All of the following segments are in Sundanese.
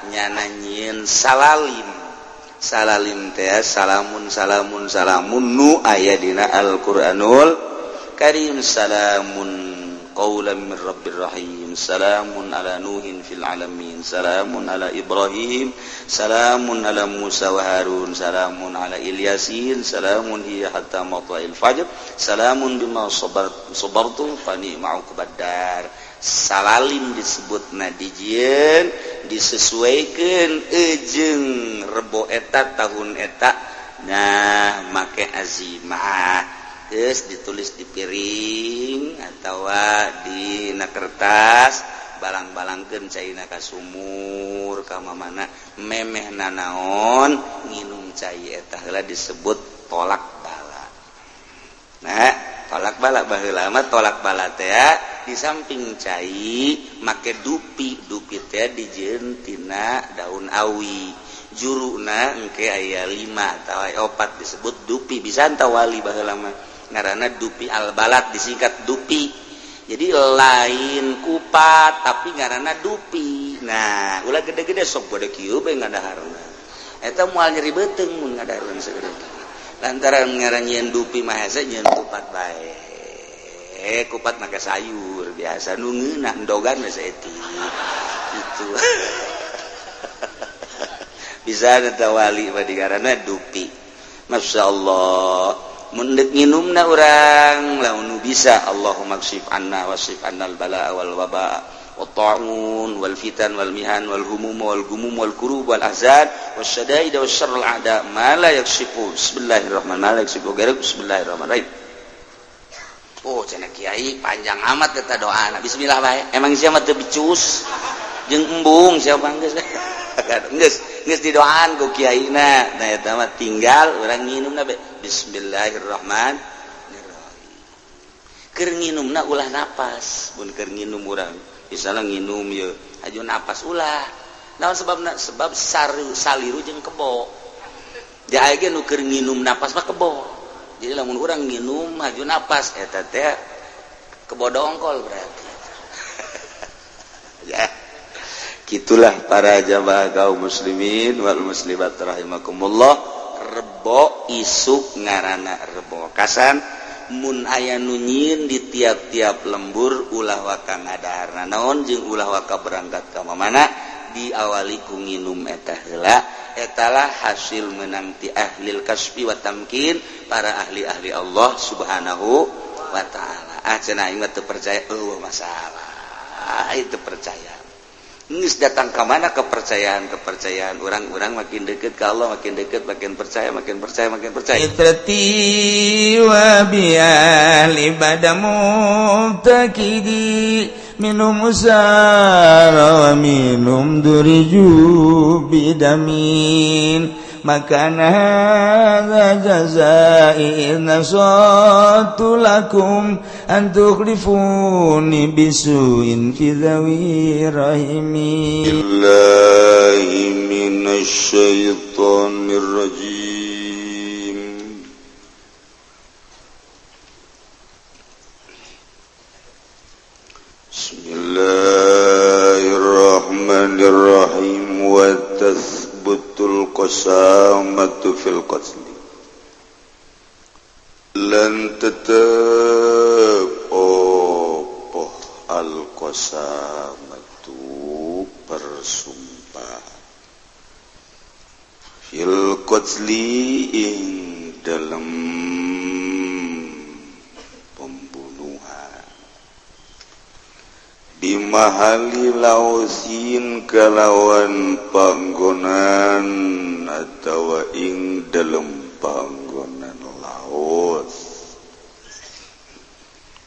nyananyin salalim teh salamun nu aya dina Al-Qur'anul Karim salamun qaulan min rabbir rahim salamun ala nuhin fil alamin salamun ala ibrahim salamun ala Musa wa Harun salamun ala Ilyasin salamun hiya hatta matla'il fajr salamun bima sabartum fa ni'ma uqbadar. Salalim disebutna dijieun disesuaikeun jeung rebo eta tahun eta nah make azimah geus ditulis di piring atawa di kertas balang-balangkeun caina ka sumur ka mamana memehna naon nginum cai eta heula disebut tolak bala. Nah tolak bala baheula mah tolak bala teh di samping cai make dupi teh dijieun tina daun awi juruna engke aya 5 atawa 4 disebut dupi bisa anta wali baheula mah ngaranna dupi al-balad disingkat dupi jadi lain kupat tapi ngaranna dupi. Nah ulah gede-gede sok bode kieu bae ngadaharna eta moal nyeri beuteung mun ngadaharna segede lantaran ngaranjeun dupi mah hese nyeun kupat bae kupat make sayur biasa nu ngeunah endogan geus eti gitu bisa eta wali mah digaranna dupi masyaallah. Mundek nginumna urang lamun bisa Allahumma kshif anna wasif annal balaa wal waba wat ta'un wal fitan wal mihan wal humum wal gumum wal kurub wal ahzan wasyadaid wasyarrul a'da ma la yakshifu bismillahirrahmanirrahim bismillahirrahmanirrahim. Oh cenah kiai panjang amat eta doana bismillah bae emang sia mah teu bicus jeung embung sia geus geus didoaan ku kiaina nah eta mah tinggal urang nginumna bismillahirrahmanirrahim. Keur nginumna ulah napas mun keur nginum urang misalna nginum ye aju napas ulah naon sebabna sebab saliru jeung kebo da aya ge nu keur nginum napas mah kebo jadi lamun urang nginum aju napas eta teh kebo dongkol berarti ya gitulah para jamaah kaum muslimin wal muslimat rahimakumullah. Rebo isuk ngaranna rebo kasan mun aya nu nyieun di tiap-tiap lembur ulah waka ngadaharna naon jeung ulah waka berangkat ka mamana diawali ku nginum eta heula etalah hasil menang ti ahlil kasfi wa tamkin para ahli-ahli Allah subhanahu wa ta'ala. Cenah aing mah teu percaya eueuh masalah itu percaya geus datang ka mana kepercayaan orang makin dekat ke Allah makin dekat makin percaya itrati wa biya libadamu takidi minum usara wa minum duriju bidamin makana hadza jazai nasatu lakum an tukhlifuni bisuin fi dhawi rahimi billahi minasyaitonir rajim. Bismillahirrahmanirrahim wa tathbutul qasamatu fil qatli lan tetep opoh al qasamatu bersumpah fil qatli ing dalam pembunuhan bimahali lausin kalawan panggonan atau ing dalam panggonan laut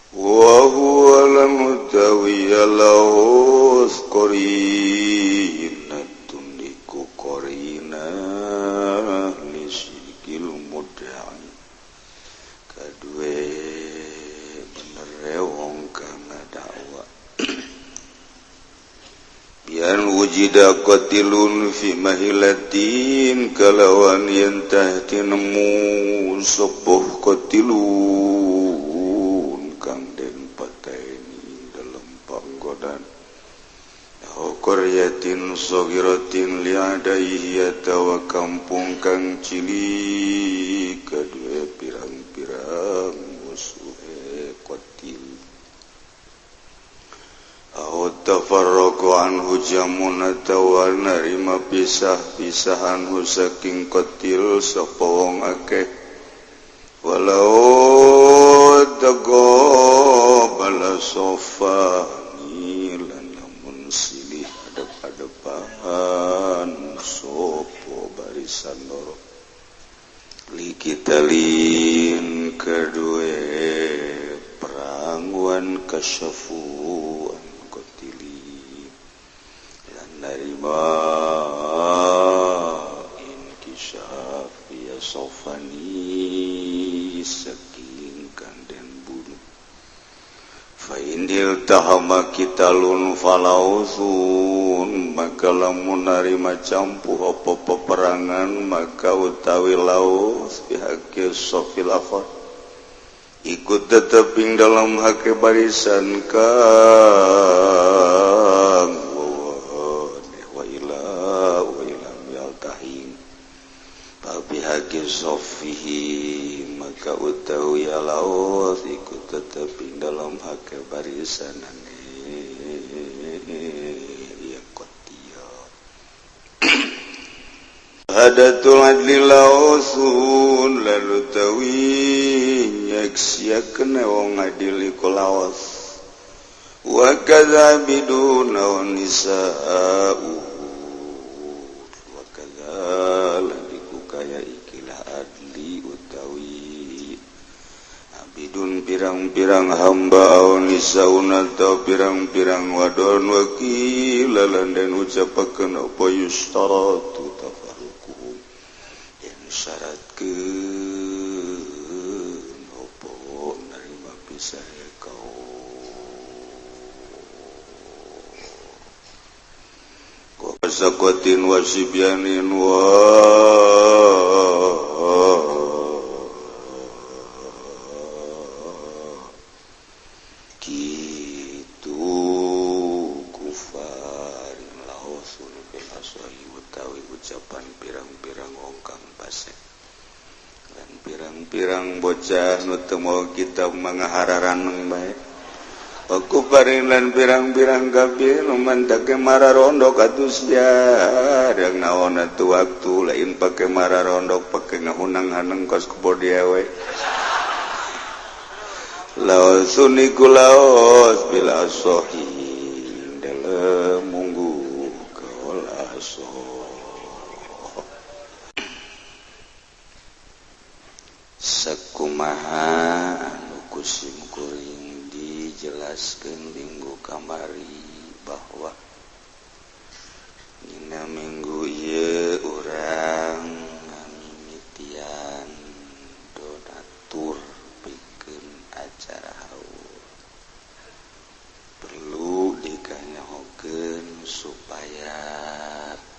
wa huwa lan utawi laut qarinatun iku qarina lisikil mudai kadue bener wong kang dakwa bian wujida qatilun fi mahilatin kalawan yantah tinemu sepuh qatilun kang den pateni dalam panggonan qaryatin saghiratin li'adaihi atawa kampung kang cilik kadue pirang-pirang musuhe qatil aw tafarraqu anhu jamun atawa narima pisah-pisahan saking qatil sapa wong akeh walau taqabala sofani lan lamun silih adep-adepan sopo barisan loro likitalin kedue perang wan kasyafu an qatili lan narima inkisaf ya sofani saking kanden bunuh fa indil tahama kitalun falausun maka lamun narima campuh apa peperangan maka utawi laus pihak sofil akhir ikut teteping dalam hak barisan kang wa ila yaltahin pihak sofihi maka utawi laus ikut teteping dalam hak barisan ya qatil hadatul adli lausun lalu tawi nyaksiakeun wong adil iku lawas wa kadzabidun wa nisaa'u wa kadzal kaya ikilah adli utawi abidun pirang-pirang hamba au nisaun atau pirang-pirang wadon wakilalan dan ucapakeun apa yustaratu tafarruquhum yang syaratkeun apa narima pisah ya kau sakotin wasibyanin wa kitu kufarin lahosun bilasohi utawi ucapan pirang-pirang ongkang pasek dan pirang-pirang bocah nu teu mau kitab mangahararan bae aku parilan pirang-pirang kafir mantake mararondok atusnya yang naon atuh waktu lain pake mararondok pake ngahunang-haneng kos kubodia we lausun iku laos bila sohi dalam munggu kaolaso sakumaha anu kusim kuring dijelaskeun minggu kamari bahwa dina minggu ieu urang ngamimitian donatur pikeun acara haul perlu dikanyahokeun supaya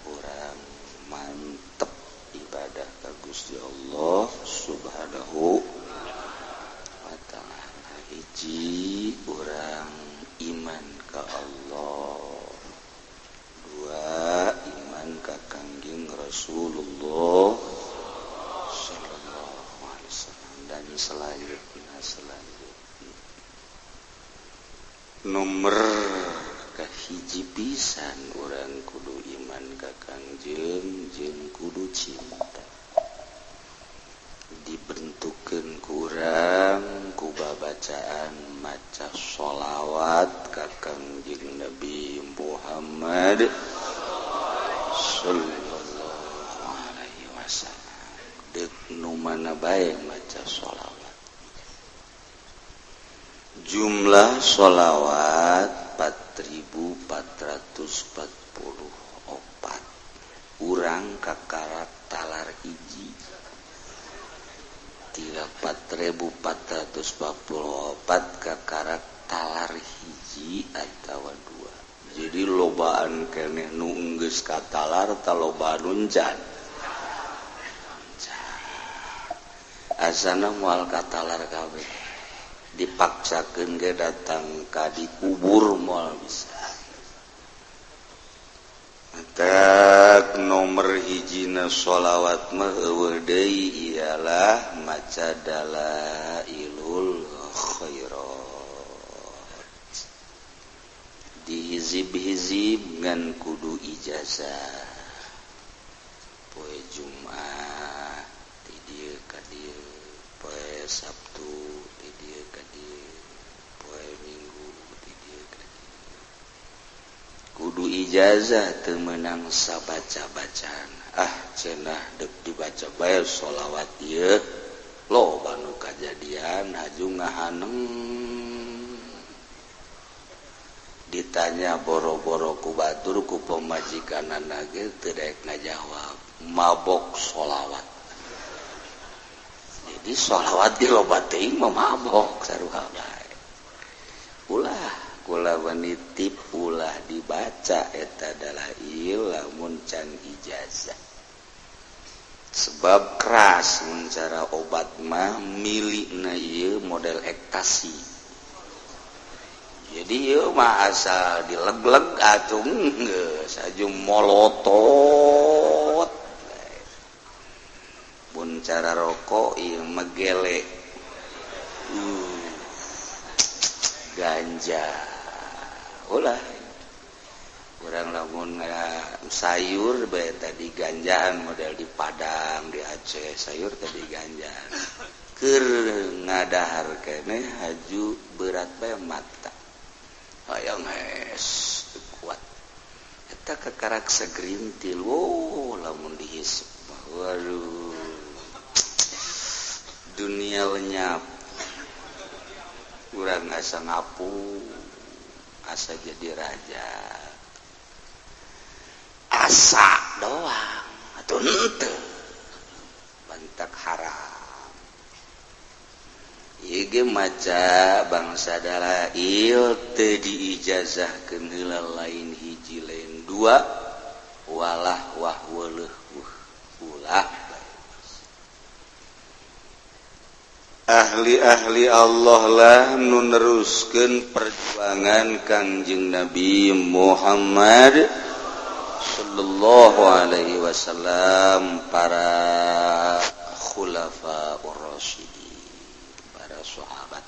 urang mantep ibadah ka Gusti Allah Subhanahu wa ta'ala hiji urang iman ka Allah dua iman ka Kangjeng Rasulullah sallallahu alaihi wasallam dan selanjutnya nomor kahiji pisan urang kudu iman ka Kangjeng jeung kudu cinta dibentukeun kurang ku babacaan maca sholawat ka Kangjeng Nabi Muhammad sallallahu alaihi wasallam deuk nu mana bae maca sholawat jumlah sholawat 4444 urang kakarat talar hiji 4444 kakarat talar hiji atawa dua jadi lobaan keneh nu geus katalar talobaan uncan asana moal katalar kabeh dipaksakeun ge datang ka dikubur moal bisa tak nomor hijina sholawat mah ialah maca dalailul khairat dihizib-hizib ngan kudu ijazah poe Jumat ti dieu ka dieu poe Sabtu ti dieu ka dieu poe Minggu ti dieu ka dieu kudu ijazah teu meunang sabaca-bacaan cenah dek dibaca bae sholawat ieu loba nu kajadian haju ngahaneng ditanya boro-boro ku batur ku pemajikanana ge teu daek ngajawab mabok sholawat jadi sholawat di loba teuing mah mabok saruha bae ulah kula wanitip ulah dibaca eta dalail lamun can ijazah sebab keras mun cara obat mah milikna ieu model ektasi jadi ieu mah asal dileg-leg atuh geus aju molotot mun cara rokok ieu megele ganja ulah urang lamun sayur bae tadi ganjaan model di Padang di Aceh sayur tadi ganjaan keur ngadahar keneh haju berat bae mata hayang hes kuat eta kakarak sagerintil lamun dihisep waduh dunia lenyap urang asa ngapu asa jadi raja asa doang atuh henteu bantak haram ieu ge maca bangsa dalail teu diijazahkeun heula lain hiji lain dua walah wah weuleuh ulah ahli-ahli Allah lah nu neruskeun perjuangan Kangjeng Nabi Muhammad sallallahu alaihi wasallam para khulafaur rasyidin para sahabat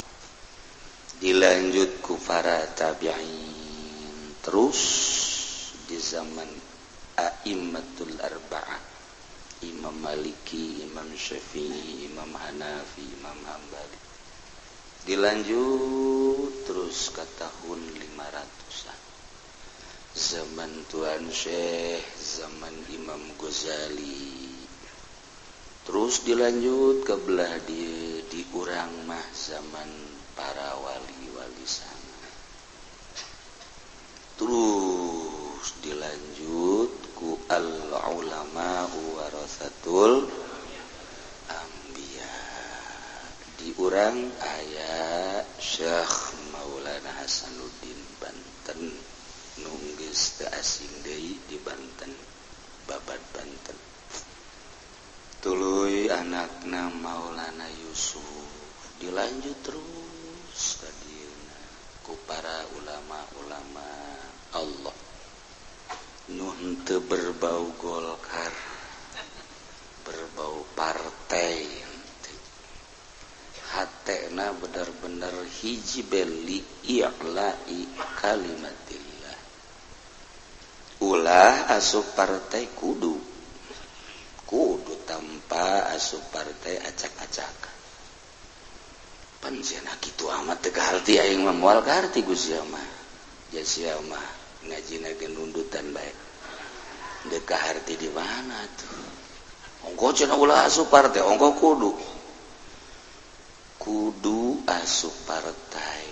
dilanjut ku para tabi'in terus di zaman a'immatul arba'ah Imam Maliki, Imam Syafi'i, Imam Hanafi, Imam Hambali dilanjut terus ke tahun 500-an zaman Tuan Syekh, zaman Imam Ghazali terus dilanjut ke belah di urang mah zaman para wali-wali sana terus dilanjut ku al-ulama warasatul anbiya di urang aya Syekh Maulana Hasanuddin Banten nunggeus teu asing deui di Banten Babat Banten tuluy anakna Maulana Yusuf dilanjut terus ka dieuna ku para ulama-ulama Allah nu henteu berbau Golkar berbau partai hatena benar-benar hiji beli i'la'i kalimatillah ulah asup partai kudu tanpa asup partai acak-acakan pan cenah kitu amat teu kaharti aing mah moal kaharti Gusti mah sia mah ngajina ge nundutan bae deuk kaharti di mana tuh ongko cenah ulah asup partai ongko kudu asup partai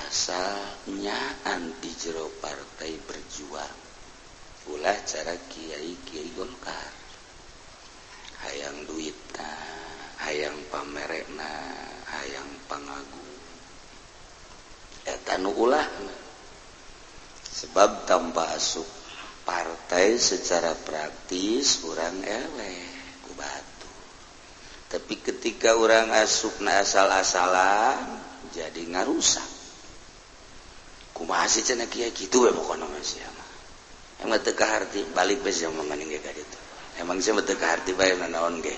asalnya anti jero partai berjuang ulah cara kiai Golkar hayang duitna hayang pamerekna hayang pangagung eta nu ulahna sebab tanpa asup partai secara praktis urang eleh ku batu tapi ketika urang asupna asal-asalan jadi ngarusak kumaha sih cenah kieu kitu we pokona mah sia mah emang teu kaharti balik bae sama maning ge ka ditu emang saya teu kaharti bae naon ge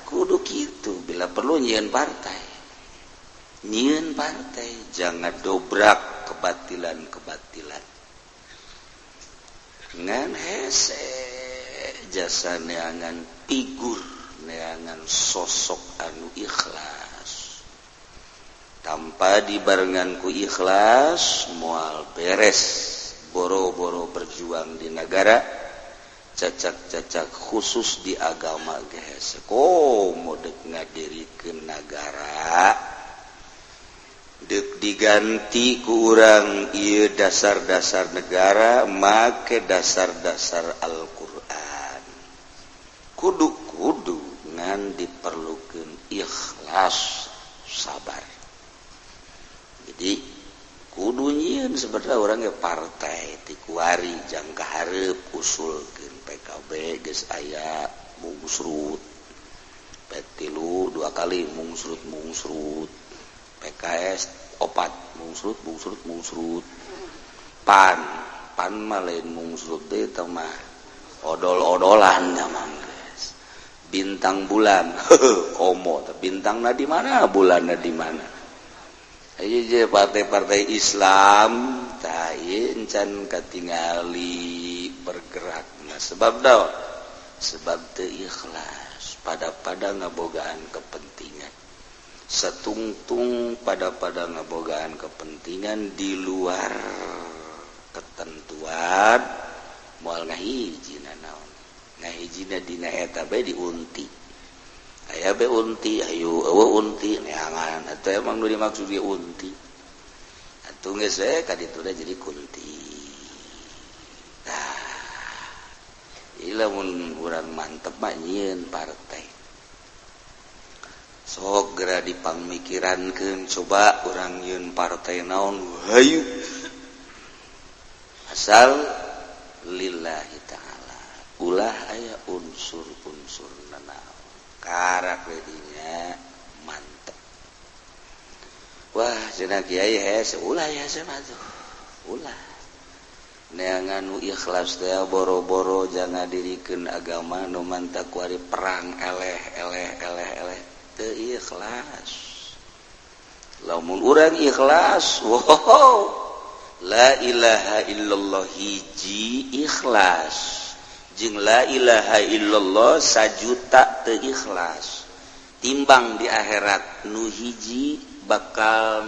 kudu kitu bila perlu nyieun partai jangan dobrak kebatilan ngan hese jasa neangan figur neangan sosok anu ikhlas tanpa dibarengan ku ikhlas moal beres boro-boro berjuang di negara cacak-cacak khusus di agama geus komo deuk ngadirikeun negara deuk diganti ku urang ieu dasar-dasar negara make dasar-dasar Al-Qur'an kudu ngan diperlukeun ikhlas sabar jadi kudu nyieun sebenarnya orang ge partai ti kuari jang kahareup usulkeun PKB geus aya mungsrut petilu 2 kali mungsrut PKS 4 mungsrut pan mah lain mungsrut teh mah odol-odolan zaman guys bintang bulan komo bintangna di mana bulanna di mana aja partai-partai Islam tain can katingali bergerak nah sebab daun sebab teu ikhlas pada ngabogaan kepentingan setungtung pada ngabogaan kepentingan di luar ketentuan moal ngahijina naon ngahijina dina eta bae diunti aya be unti ayo eueuh unti neangan atuh emang nu dimaksud ge unti atuh geus we ka ditu jadi kunti nah ieu mun urang mantep mah nyieun partai sok geura dipangmikirankeun coba urang nyieun partai naon hayu asal lillahi ta'ala ulah aya unsur-unsur naon karak dinya mantep wah cenah kiai hese ulah ya sama tuh ulah neangan nu ikhlas teh boro-boro jangan dirikeun agama nu mantap kuari perang eleh teu ikhlas lamun urang ikhlas wow la ilaha illallah hiji ikhlas jeung la ilaha illallah sajuta teu ikhlas timbang di akhirat nu hiji bakal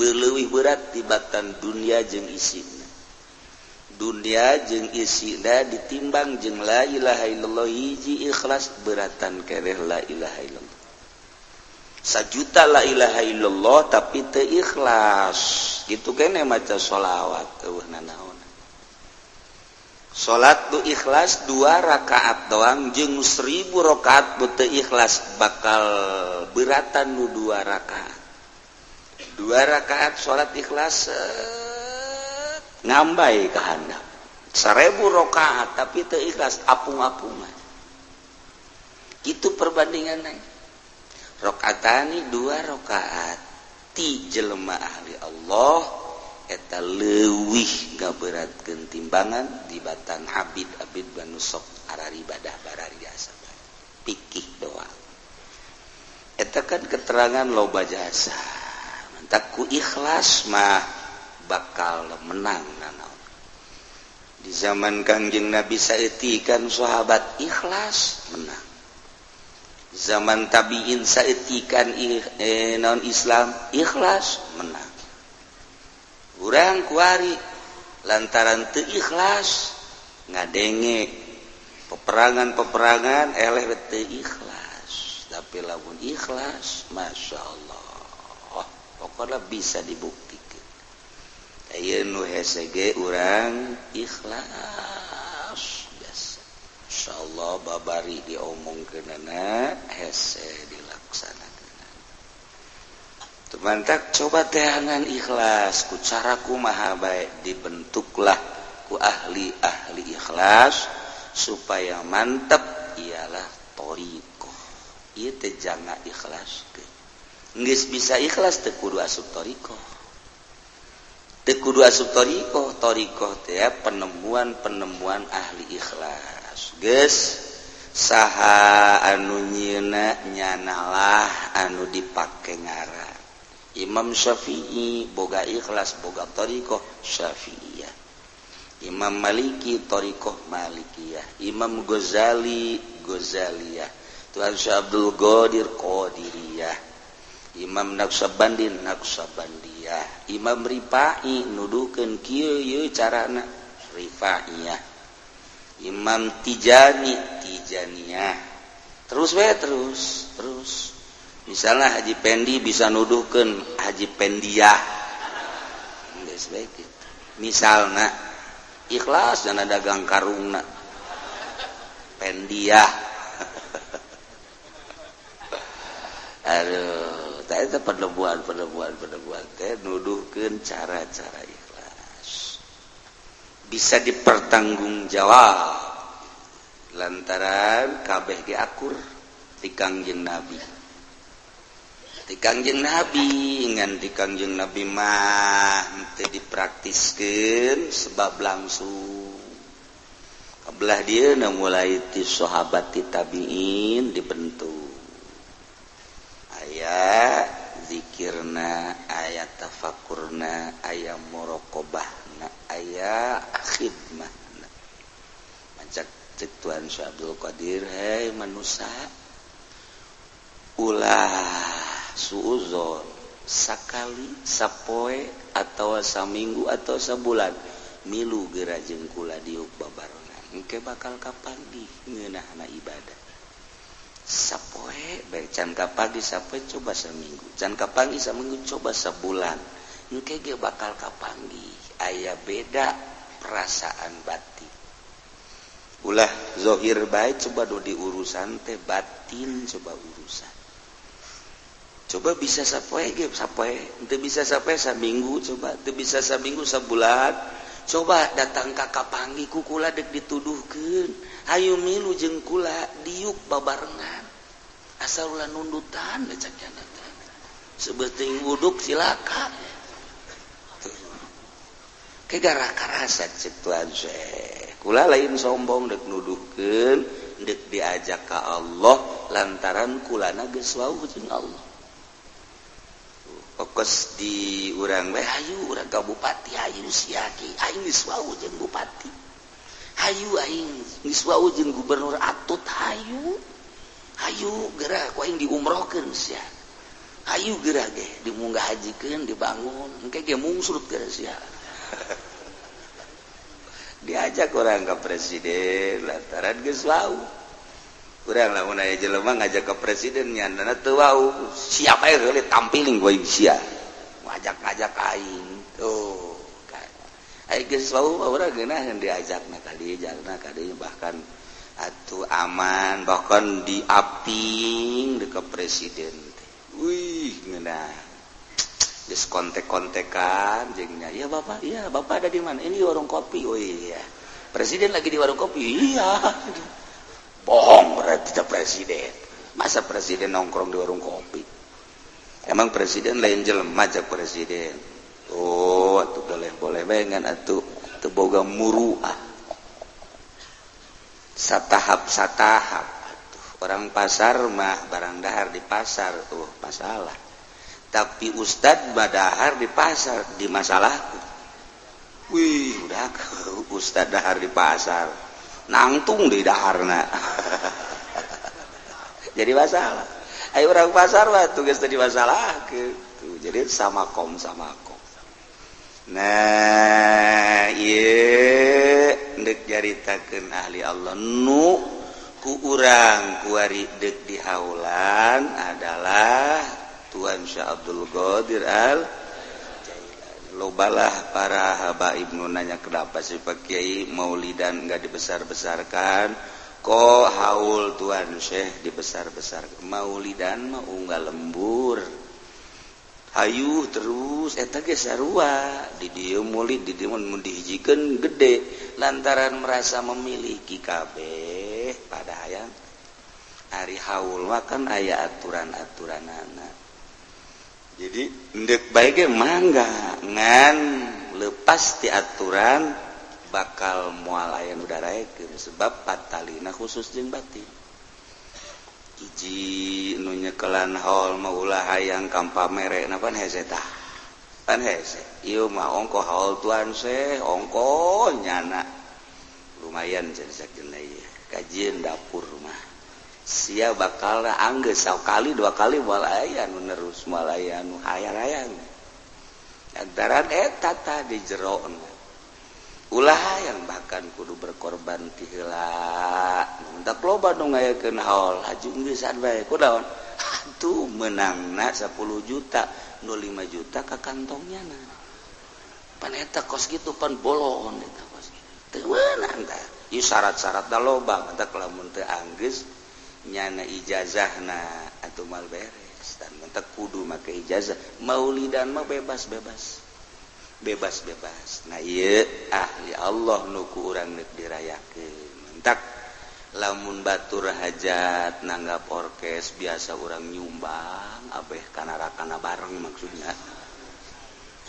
leuwih berat tibatan dunia jeung isina dunia jeung isina ditimbang jeung la ilaha illallah hiji ikhlas beratan kereh la ilaha illallah sajuta la ilaha illallah tapi teu ikhlas gitu kene maca sholawat eueuh nanaon salat tu ikhlas 2 rakaat doang jeung 1000 rakaat teu ikhlas bakal beratan nu 2 rakaat 2 rakaat salat ikhlas ngambai ka handap 1000 rakaat tapi teu ikhlas apung-apungan kitu perbandinganna rakaatani 2 rakaat ti jelema ahli Allah eta leuwih ngaberatkeun timbangan dibatan abid banu sok arari ibadah barariasa pikih doang eta kan keterangan loba jasa mantap ku ikhlas mah bakal menang nanaon di zaman Kangjeng Nabi saeutik kan sahabat ikhlas menang zaman tabiin saeutik kan naon Islam ikhlas menang urang kuari lantaran teu ikhlas ngadenge peperangan eleh teu ikhlas tapi lamun ikhlas masyaallah pokoknya bisa dibuktikan aya nu hese ge urang ikhlas biasa insyaallah babari diomongkeunana hese dilaksanakeun mantak coba teangan ikhlas ku cara kumaha bae dibentuklah ku ahli ikhlas supaya mantap ialah thariqah ieu teh janga ikhlaskeun geus bisa ikhlas teu kudu asup thariqah kudu asup thariqah teh penemuan ahli ikhlas geus saha anu nyieuna nyanalah anu dipake ngaran Imam Syafi'i boga ikhlas boga thariqah Syafi'iyah Imam Maliki thariqah Malikiyah Imam Ghazali Ghazaliyah Tuan Syekh Abdul Qadir Qadiriyah Imam Naqsabandi Naqsabandiyah Imam Rifa'i nuduhkeun kieu ieu carana Rifa'iyah Imam Tijani Tijaniyah terus misalnya Haji Pendi bisa nuduhkeun Haji Pendiyah geus bae kitu misalna ikhlas jangan dagang karungna Pendiyah aduh eta penemuan teh nuduhkeun cara-cara ikhlas bisa dipertanggungjawab lantaran kabeh ge akur ti Kangjeng Nabi ngan ti Kangjeng Nabi mah teu dipraktiskeun sebab langsung kabelah dieuna mulai ti sahabat ti tabi'in dibentuk aya zikirna aya tafakurna aya muraqabahna aya khidmahna macak cek Tuan Syekh Abdul Qadir hei manusia ulah suuzon sakali sapoe atau saminggu atau sabulan milu geura jeung kula diuk babarengan engke bakal kapanggi ngeunahna ibadah sapoe baik can kapagi sapoe coba seminggu can kapanggi saminggu coba sebulan engke ge bakal kapanggi aya beda perasaan batin ulah zahir bae coba do diurusan teh batin coba urusan coba bisa sapoe ge sapoe teu bisa sapoe saminggu coba teu bisa saminggu sabulan coba datang ka kapanggi ku kula dek dituduhkeun hayu milu jeung kula diuk babarengan asal ulah nundutan lecak jana sebeuting wuduk silakan ke gara karasa cek Tuan Syekh kula lain sombong dek nuduhkeun dek diajak ka Allah lantaran kulana geus wau jeung Allah fokus di urang we hayu urang ka bupati hayu sia ki aing geus wau jeung bupati hayu aing geus wau jeung gubernur atut hayu geura ku aing diumrohkeun sia hayu geura ge dimunggah hajikeun dibangun engke ge mungsut geura sia diajak orang ke presiden lantaran geus wau urang lamun aya jelema ngajak ke presiden nyandana teu wau siapa yang geuleuh tampiling ku aing sia ngajak aing tuh aing geus wau urang geunaheun diajakna ka dieu bahkan atuh aman bahkan diaping ke presiden wih ngeunah geus kontek-kontekan jeung nya iya bapak ada di mana ini warung kopi oh iya presiden lagi di warung kopi iya bohong berarti itu presiden masa presiden nongkrong di warung kopi emang presiden lain jelema cak presiden oh atuh boleh bengan atuh teu boga muruah satahap atuh orang pasar mah barang dahar di pasar tuh masalah tapi ustad badahar di pasar di masalah wih udah ustad dahar di pasar nangtung di daharna jadi masalah ayo orang pasar mah tugas tadi masalah gitu jadi sama kom nah ieu dek jaritakeun ahli Allah nu ku urang kuari dek di haulan adalah Tuan Syekh Abdul Qadir Al-Jailani. Lobalah para habaib nu nanya kenapa sih Pak Kiai maulidan enggak dibesar-besarkan kok haul Tuan Syekh dibesar-besarkan maulidan mah unggal lembur hayu terus eta ge sarua di dieu maulid di dieu mun dihijikeun gede lantaran merasa memiliki kabeh pada hayang ari haul mah kan aya aturan-aturanana jadi ndek bae ge mangga ngan lepas di aturan bakal moal aya nu daraekeun sebab patalina khusus jeung batin hiji nu nyekelan haul mah ulah hayang kampamere pan hese tah pan hese ieu mah ongko haul tuan seh ongko nyana lumayan jadi sakeun ieu kajian dapur mah sia bakal anggeus sakali dua kali moal aya nu nerus moal aya nu hayang-hayang antaran eta tah di jero ulah yang bahkan kudu berkorban ti heula mentak loba nu ngayakeun haul hajung geusaan bae kunaon atuh menangna 10 juta nu 5 juta ka kantongnya na pan eta kos kitu pan bolon eta kos teu meunang tah ieu syarat-syaratna loba mentak lamun teu anggeus nyana ijazahna atuh mal beres dan mentak kudu make ijazah maulidan mah bebas-bebas nah ieu ahli Allah nu ku urang neuk dirayakeun mentak lamun batur hajat nanggap orkes biasa urang nyumbang abeh kana-kana bareng maksudnya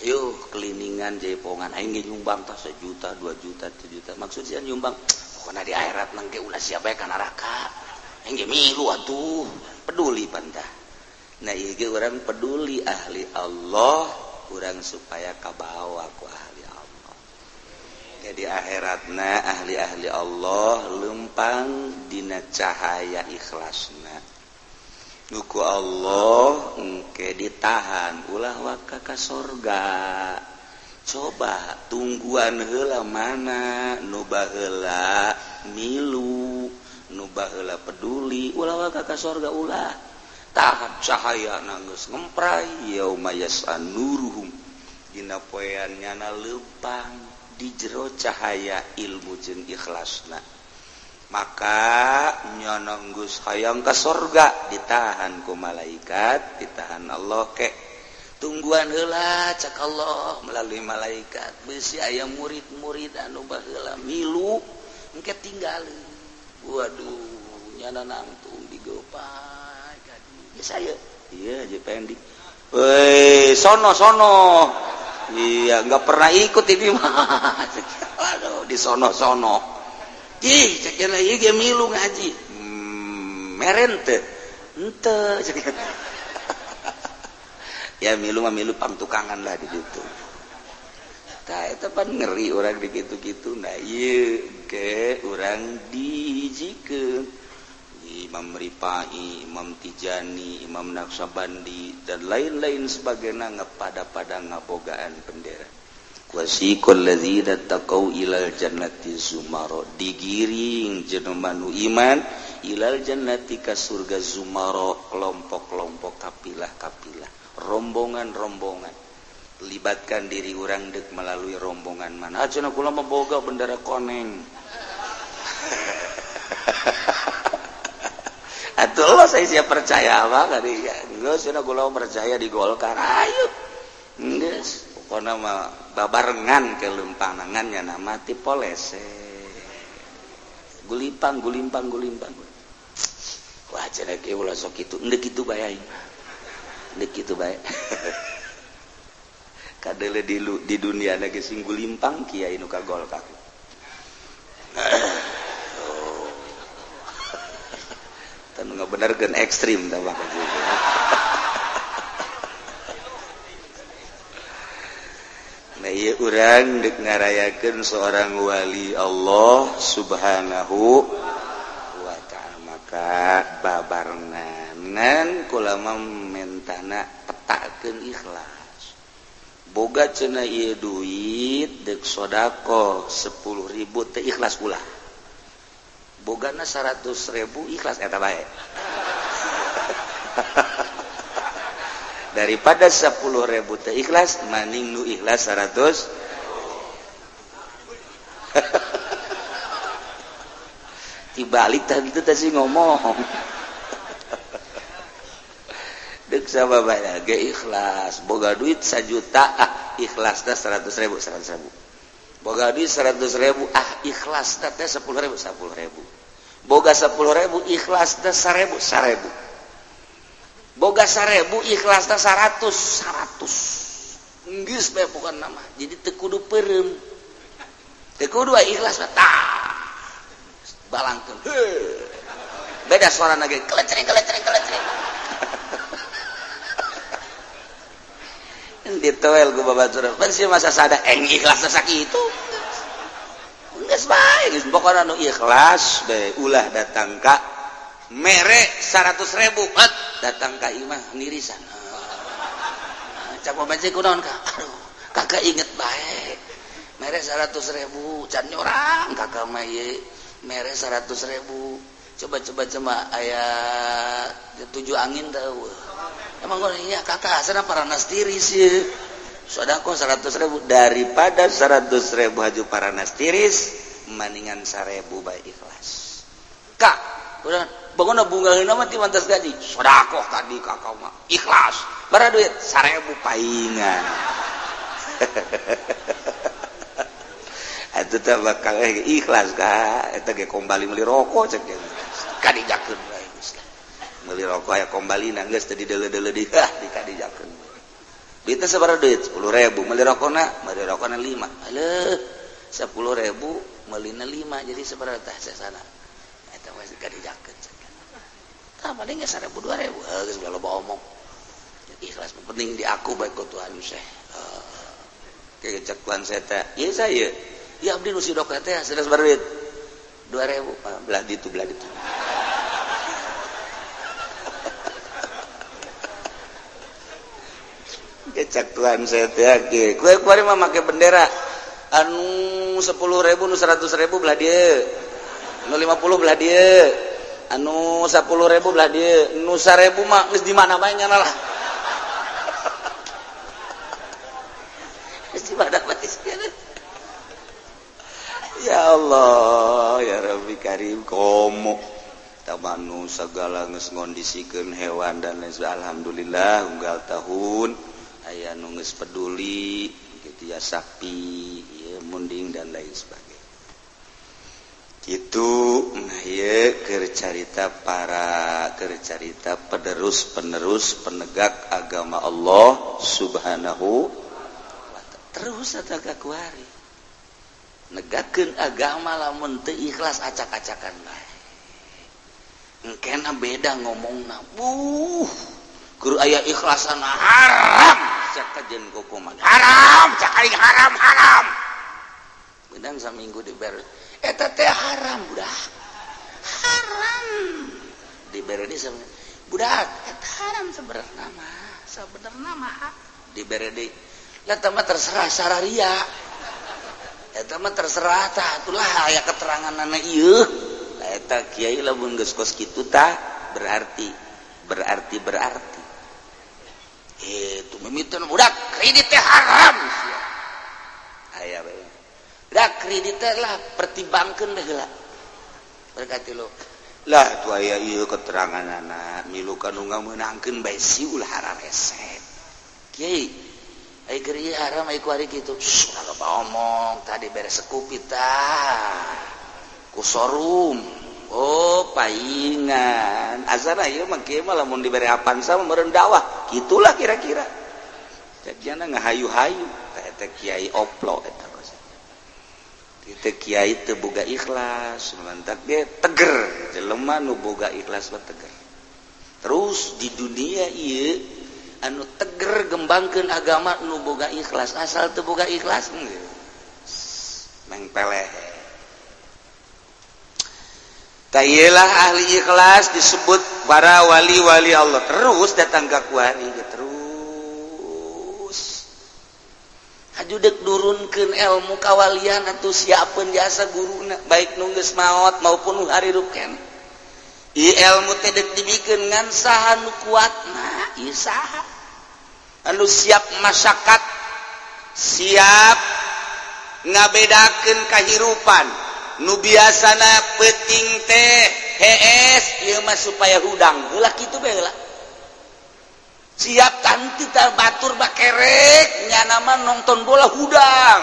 yeuh keliningan jaipongan aing ge nyumbang tah 1 juta 2 juta 3 juta maksudnya nyumbang pokona di akhirat nang ge ulah sia bae kana neraka aing ge milu atuh peduli pantah nah ieu ge urang peduli ahli Allah urang supaya kabawa ku ahli Allah jadi akhiratna ahli-ahli Allah lempang dina cahaya ikhlasna nuku Allah engke ditahan ulah waka ka surga coba tungguan heula mana nu baheula milu nu baheula peduli ulah waka ka surga ulah tahan cahaya nanggeus ngemprai yauma yas'an nuruhum dina poean nyana leumpang di jero cahaya ilmu jeung ikhlasna maka nyana geus hayang ka surga ditahan ku malaikat ditahan Allah ke tungguan heula cak Allah melalui malaikat beusi aya murid-murid anu baheula milu engke tinggalin waduh nyana nangtung digeupan saya iya aja pending woi sono iya nggak pernah ikut ini mah aduh di sono ih ceknya iya ge milu ngaji meren teh ente ya milu mah milu pamtukangan lah di situ tah eta pan ngeri orang di kitu-kitu nah ieu ge urang dijikeun Imam Rifai, Imam Tijani, Imam Naqsabandi dan lain-lain sebagainya ngapada-pada ngabogaan bendera. Wasiqal ladzina taqau ilal jannati zumara digiring jenengan nu iman ilal jannati ka surga zumara kelompok-kelompok kapilah-kapilah rombongan-rombongan libatkan diri urang deuk melalui rombongan mana ajeuna kula mah boga bendera koneng atuh Allah saya siap percaya apa kali ya geus cenah kula percaya di Golkar ayo geus pokona mah babarengan ke leumpang nya nama ti polese gulimpang wah cenah ge ulah sok kitu endeu kitu bae aing endeu kitu bae kadele di dunia na ge sing gulimpang kiai nu ka Golkar nggak bener kan ekstrim dah bakal gitu. Nah iya orang dek ngarayakan seorang wali Allah subhanahu wa ta'ala maka babarengan kulama mentana petakeun ikhlas boga cenah ieu duit dek sodako 10.000 teh ikhlas ulah bogana 100.000 ikhlas eta bae daripada 10.000 teh ikhlas maning nu ikhlas 100 dibalik tadi teh si ngomong deuk sababana ge ikhlas boga duit 1 juta ikhlasna 100.000 boga duit 100.000 ikhlasna teh 10.000 boga 10.000 ikhlasna 1.000 boga 1.000 ikhlasna 100 geus bae bukan nama jadi teu kudu peureum teu kudu ikhlas tah balangkeun beda suarana ge kelecering ditoel ku babaturan pan sih masa sada ikhlas sakitu geus bae geus pokona nu ikhlas bae ulah datang ka mere 100.000 datang ka imah nirisan cak pamaji kunaon ka aduh kakak inget bae mere 100.000 can nyorang kakak mah ieu mere 100.000 coba aya 7 angin tau emang iya kakak asana paranas tiris ye sodako 100.000 daripada 100.000 haju paranas tiris mendingan 1.000 bae ikhlas kak udah bangun bunga nama ti mantas gaji sodako tadi kakak mah ikhlas bara duit 1.000 paingan atuh teh bakal ikhlas ka eta ge kombali meuli rokok cek kadijakeun bae geus meuli rokok aya kombalina geus teh dideule-deule dikadijakeun duitna sabaraha duit 10.000 meuli rokona 5 aleuh 10.000 meulina 5 jadi sabaraha tah sasana eta masih kadijakeun tah paling ge 1.000 2.000 geus loba omong ikhlas penting di aku baik ku Tuhan Syekh kayak cakuan saya teh ieu saya ya abdi nu sidok teh sanes baruit 2.000 belah ditu kecakuan saya teh ge kue kemarin mah make bendera anu 10.000 nu 100.000 belah dieu nu 50 belah dieu anu 10.000 belah dieu nu 1.000 mah geus di mana bae nyana lah ya Allah ya Rabbi Karim komo tamanu segala geus ngondisikeun hewan dan lain sebagainya alhamdulillah unggal tahun aya nu geus peduli kitu ya sapi ya munding dan lain sebagainya kitu nah ieu keur carita penerus penegak agama Allah Subhanahu wa ta'ala terus eta kakuari negakeun agama lamun teu ikhlas acak-acakan bae engkena beda ngomongna kudu aya ikhlasan haram cak kajen kukuman haram cak aing haram beunang saminggu dibere eta teh haram budak haram dibere di budak eta haram sebenarnya mah dibere di eta mah terserah sararia eta mah terserah tah atulah aya keteranganna ieu eta kiai lamun geus kos kitu tah berarti itu mimiten budak kredit teh haram aya bae budak kredit teh lah pertimbangkeun deh heula berkati lo lah tu aya ieu keteranganna milu kanu ngameunangkeun bae si ulah hararesep kiai ai keur ieu haram ai ku ari kitu loba omong tadi beres sekupit tah ku sorum oh paingan asana ieu mah kieu mah lamun dibere apansa meureun dakwah kitulah kira-kira jadiana ngahayu-hayu eta kiai oplo eta kita kiai teu boga ikhlas mantak ge teger jelema nu boga ikhlas mah teger terus di dunia ieu anu teger gembangkeun agama nu boga ikhlas asal teu boga ikhlas mengpeleh tayelah ahli ikhlas disebut para wali-wali Allah terus datang ka kuari terus haju deuk nurunkeun ilmu kawalian atuh siapeun jasa guruna baik nu geus maot maupun nu harirup keneh ieu ilmu teh deuk dibikeun ngan saha nu kuatna ieu saha anu siap masyarakat siap ngabedakeun kahirupan nu biasana peuting teh hees ieu mah supaya hudang heula kitu bae heula siap tanti batur bakerek nyana mah nonton bola hudang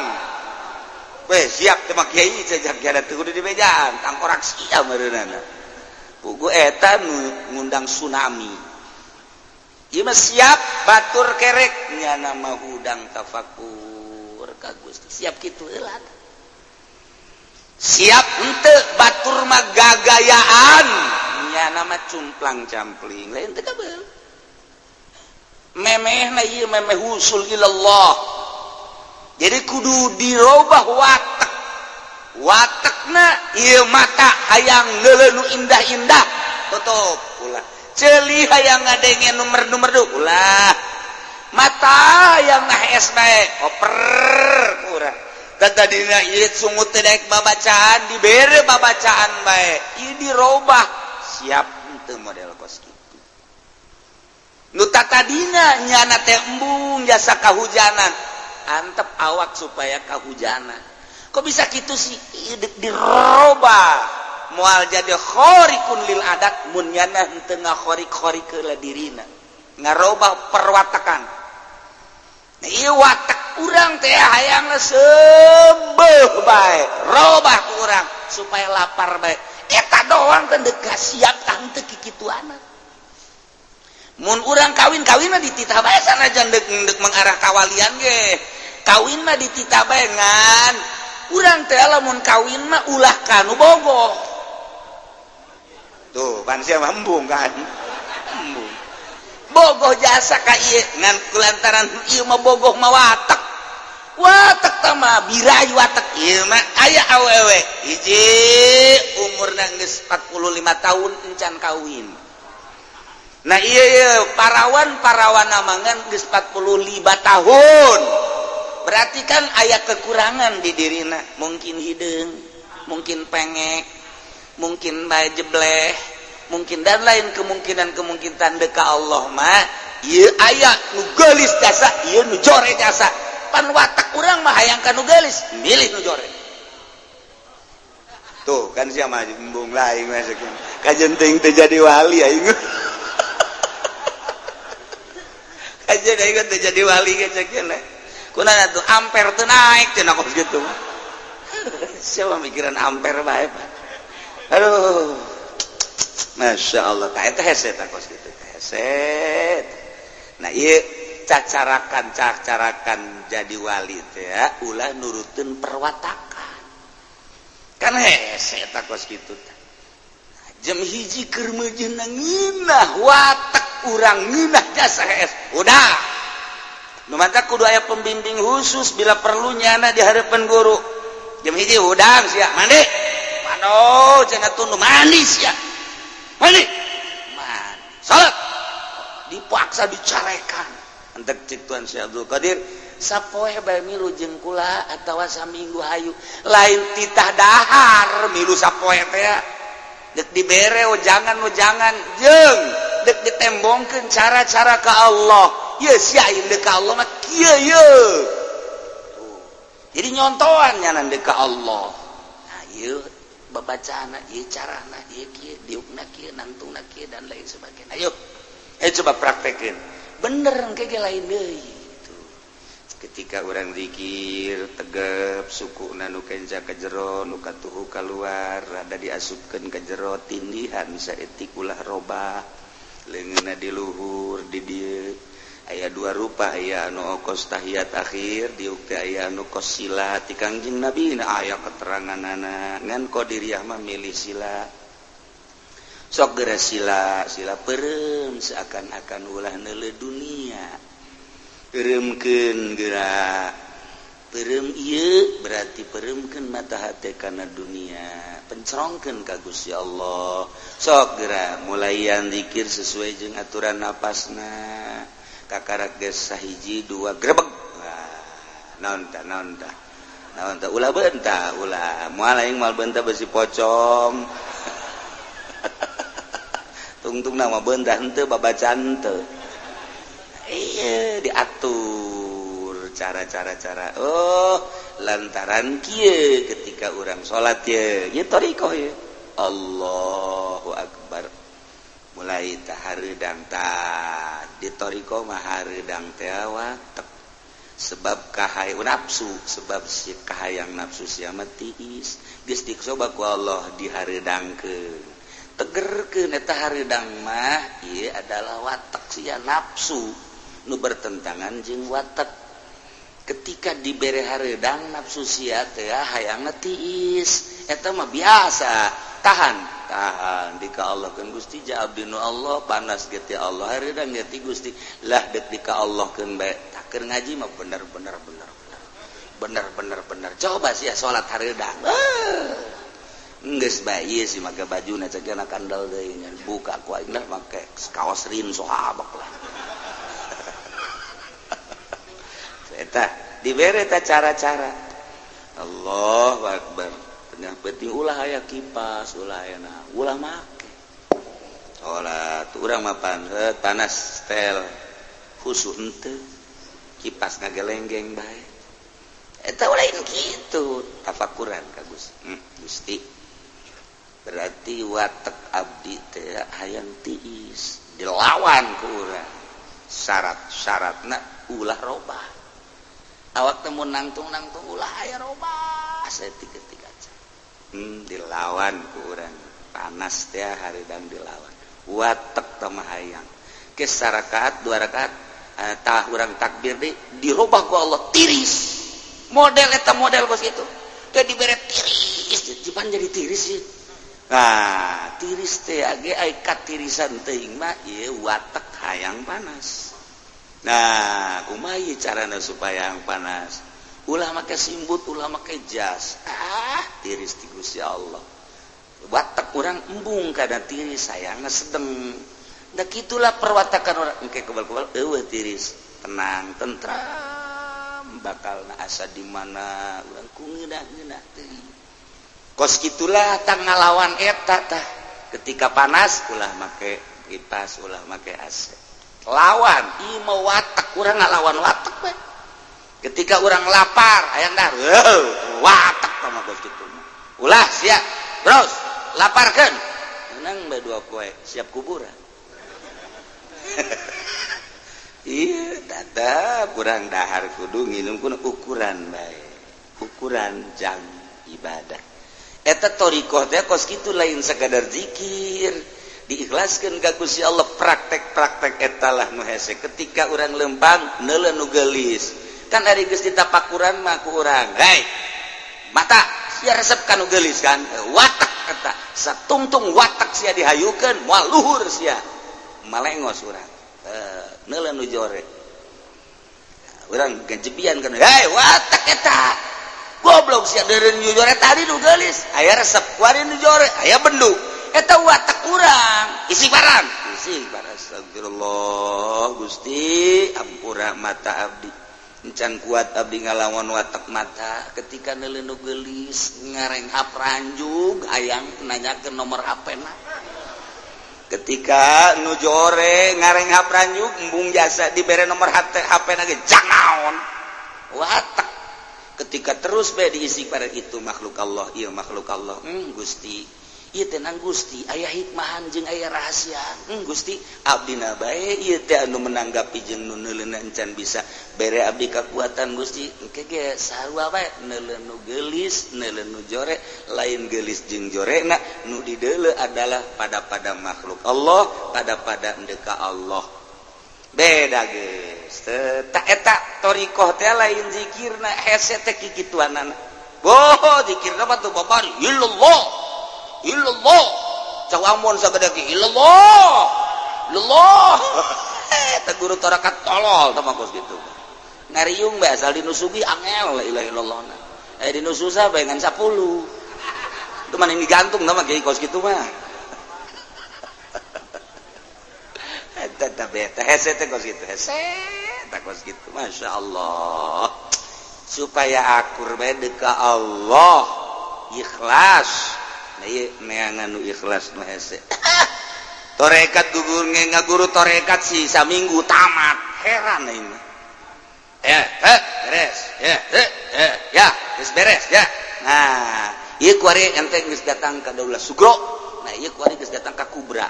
weh siap teh mah kiai cajak kiana teu kudu dibejaan tangkorak sia meureunana pugu eta nu ngundang tsunami ieu mah siap batur kerek nyana mah hudang tafakur ka Gusti siap kitu heula siap henteu batur mah gagayaan nyana mah cumplang-campling lain teu kabeul memehna ieu memeh husul ilallah jadi kudu dirobah watakna ieu mata hayang neuleuh indah-indah tutup ulah ceuli hayang ngadenge nomor-nomor ulah mata hayang ngahes bae oper urang dan tadina ieu sungut teh daek babacaan dibere babacaan bae ieu dirobah siap henteu model kos kitu nu tadina nyana teh embung jasa kahujanan antep awak supaya kahujanan kok bisa gitu sih dirobah moal jadi khorikun lil adat mun nyana henteu ngakhorik-khorik heula dirina ngarobah perwatakan nah ieu watak urang teh hayang sebeuh bae robah ku urang supaya lapar bae eta doang teh deuk siap teu kikituana mun urang kawin-kawin mah dititah bae sanajan deuk mengarah kawalian ge kawin mah dititah bae ngan urang teh lamun kawin mah ulah kanu bogoh tuh pan sia embung kan embung bogoh jasa ka ieu ngan kulantaran ieu mah bogoh mah watak teh mah birayu watak ieu mah aya awewe hiji umurna geus 45 tahun encan kawin nah ieu parawan amangan geus 45 tahun berarti kan aya kekurangan di dirina mungkin hideung mungkin pengek mungkin bae jebleh mungkin dan lain kemungkinan deuk ka Allah mah ieu aya nu geulis jasa ieu nu jore jasa pan watak urang mah hayang ka nu geulis milih nu jore tuh kan sia mah embung lain mah sakeun kajenting teh jadi wali aing kajen aing teh jadi wali ge sakeun kunaon atuh ampere teu naik cenah kos kitu siapa mikiran ampere bae Pak aduh Masya Allah tak eta hese tak kos kitu hese nah ieu cacarakan jadi wali teh ulah nuruteun perwatakan kan hese tak kos kitu jam hiji keur meujeuhna ngeunah watak urang ngeunah jasa hese udah nu mantap kudu aya pembimbing khusus bila perlu nyana di harapan guru jam hiji udang sia mandi mano cenah tundu mandi sia mandi salat dipaksa dicarekan entek cik Tuan Syekh Abdul Qadir sapoe bae milu jeung kula atawa saminggu hayu lain titah dahar milu sapoe teh dek dibere jangan jeung dek ditembongkeun cara-cara ka Allah ieu sia deuk ka Allah mah kieu yeuh jadi nyontoan nya deuk ka Allah nah ieu babacaana ieu carana ieu kieu diukna kieu nantungna kieu dan lain sebagainya ayo coba praktekeun bener engke ge lain deui gitu ketika urang zikir tegep sukuna nu kenca ka jero nu katuhu kaluar rada diasupkeun ka jero tindihan saeutik ulah robah leungeunna di luhur di dieu aya dua rupa aya anu okos tahiyat akhir diuk teh aya anu kos sila ti Kangjeng Nabi aya keteranganana ngan qadiriyah mah milih sila sok geura sila peureum seakan-akan ulah neuleuh dunia peureumkeun geura peureum ieu berarti peureumkeun mata hate kana dunia pencerongkeun ka Gusti Allah sok geura mulaian zikir sesuai jeung aturan napasna kakarak geus sahiji dua grebeg naon tah ulah beunta ulah moal aing moal beunta besi pocong tungtungna mah beunta henteu babacaan henteu ieu diatur cara lantaran kieu ketika urang salat ye thariqah ye Allahu akbar mulai tahareudang tah di thariqah mah hareudang teh watek sebab kahayang nafsu sebab si kahayang nafsu sia mah tiis geus dicoba ku Allah dihareudangkeun tegerkeun eta hareudang mah ieu adalah watak sia nafsu nu bertentangan jeung watak. Ketika dibere hareudang nafsu sia teh hayangna tiis, eta mah biasa, tahan dika Allah keun Gusti ja abdi nu Allah panas ge ti Allah hareudang ge ti Gusti lah dek dika Allah keun bae. Tah keur ngaji mah bener coba sia salat hareudang geus bae ieu si make bajuna cegana kandal deui nya buka ku aing make kaos rin sahabak lah. Eta dibere eta cara-cara. Allahu Akbar. Tengah penting ulah aya kipas, ulah aya na, ulah make. Salat urang mah panas tel khusus henteu. Kipas ngagelenggeng bae. Eta lain kitu tafakuran ka Gusti. Berarti watak abdi teh hayang tiis, dilawan ku urang. Syarat-syaratna ulah robah. Awak temu nangtung ulah aya robah saeutik-eutik aja. Dilawan ku urang. Panas teh hareudang dilawan. Watak teh mah hayang. Ke sarakaat 2 rakaat tah urang takbir deui dirobah ku Allah tiris. Model eta model kos kitu. Teh dibere tiris, jipan jadi tiris sih. Nah, tiris teh age aya katirisan teuing mah ieu watak hayang panas. Nah, kumaha ieu carana supaya hayang panas? Ulah make simbut, ulah make jas. Tiris ti Gusti Allah. Watak urang embung kada tiris hayangna sedeng. Da kitulah perwatakan urang engke kebal-kebal eueuh tiris, tenang, tentram, bakalna asa di mana urang ku ngeunah-ngeunah teuing. Kos kitulah tang ngalawan eta tah. Ketika panas ulah make kipas, ulah make AC. Lawan ieu mah watak urang ngalawan watak we. Ketika urang lapar hayang dahar, watak tah mah kos kitu. Ulah sia, terus laparkeun. Menang bae 2 poe siap kuburan. Iya, tetap kurang dahar kudu nginum kuna ukuran bae. Ukuran jam ibadah. Eta thariqah teh kos kitu lain sakadar zikir. Diikhlaskeun ka Gusti Allah praktek-praktek eta lah nu hese. Ketika urang lempang neuleun nu geulis. Kan ari geus ditapakuran mah ku urang. Hei, mata sia resep ka nu geulis kan. Watak eta satungtung watak sia dihayukeun moal luhur sia. Malengos urang. Neuleun nu jore. Urang gajebian kan. Hei, watak eta. Goblok sia deureun nu jore tadi nu geulis. Aya resep kuari nu jore, aya benduk. Eta watak urang. Istighfaran. Astagfirullah Gusti, ampura mata abdi. Encan kuat abdi ngalawan watak mata ketika neuleun nu geulis ngarenghap ranjug hayang nanyakeun nomor HP-na. Ketika nu jore ngarenghap ranjug embung jasa dibere nomor HP-na ge jangaon. Watak ketika terus bae diisi pada itu makhluk Allah, ieu makhluk Allah. Gusti, ieu teh nang Gusti aya hikmahan jeung aya rahasiaan. Gusti, abdina bae ieu teh anu menanggapi jeung nu neuleunna encan bisa bere abdi kakuatan Gusti. Engke ge sarua bae neuleun nu geulis, neuleun nu jore, lain geulis jeung jorena nu dideuleu adalah pada makhluk Allah, pada endeka Allah. Beda geus. Tak eta thariqah teh lain zikirna hese teh kikituanana. Boh, zikirna mah teu babar illallah. Illallah. Cau amun sagede ki illallah. Illallah. Eta guru tarakat tolol teh mah kos kitu. Ngariung bae asal dinusugi angel la ilaha illallahna. Dinu susah bae ngan 10. Itu mah digantung teh mah kieu kos kitu mah. Eta hese teh kos kitu, hese teh kos kitu. Masya Allah. Supaya akur bae ka Allah, ikhlas. Nah ieu neangan nu ikhlas nu hese. Torekat gugur ngaguru torekat sih saminggu tamat. Heran ieu mah. Beres. Ya, geus beres ya. Nah, ieu kuari ente geus datang ka Daulah Sugro. Nah, ieu kuari geus datang ka Kubra.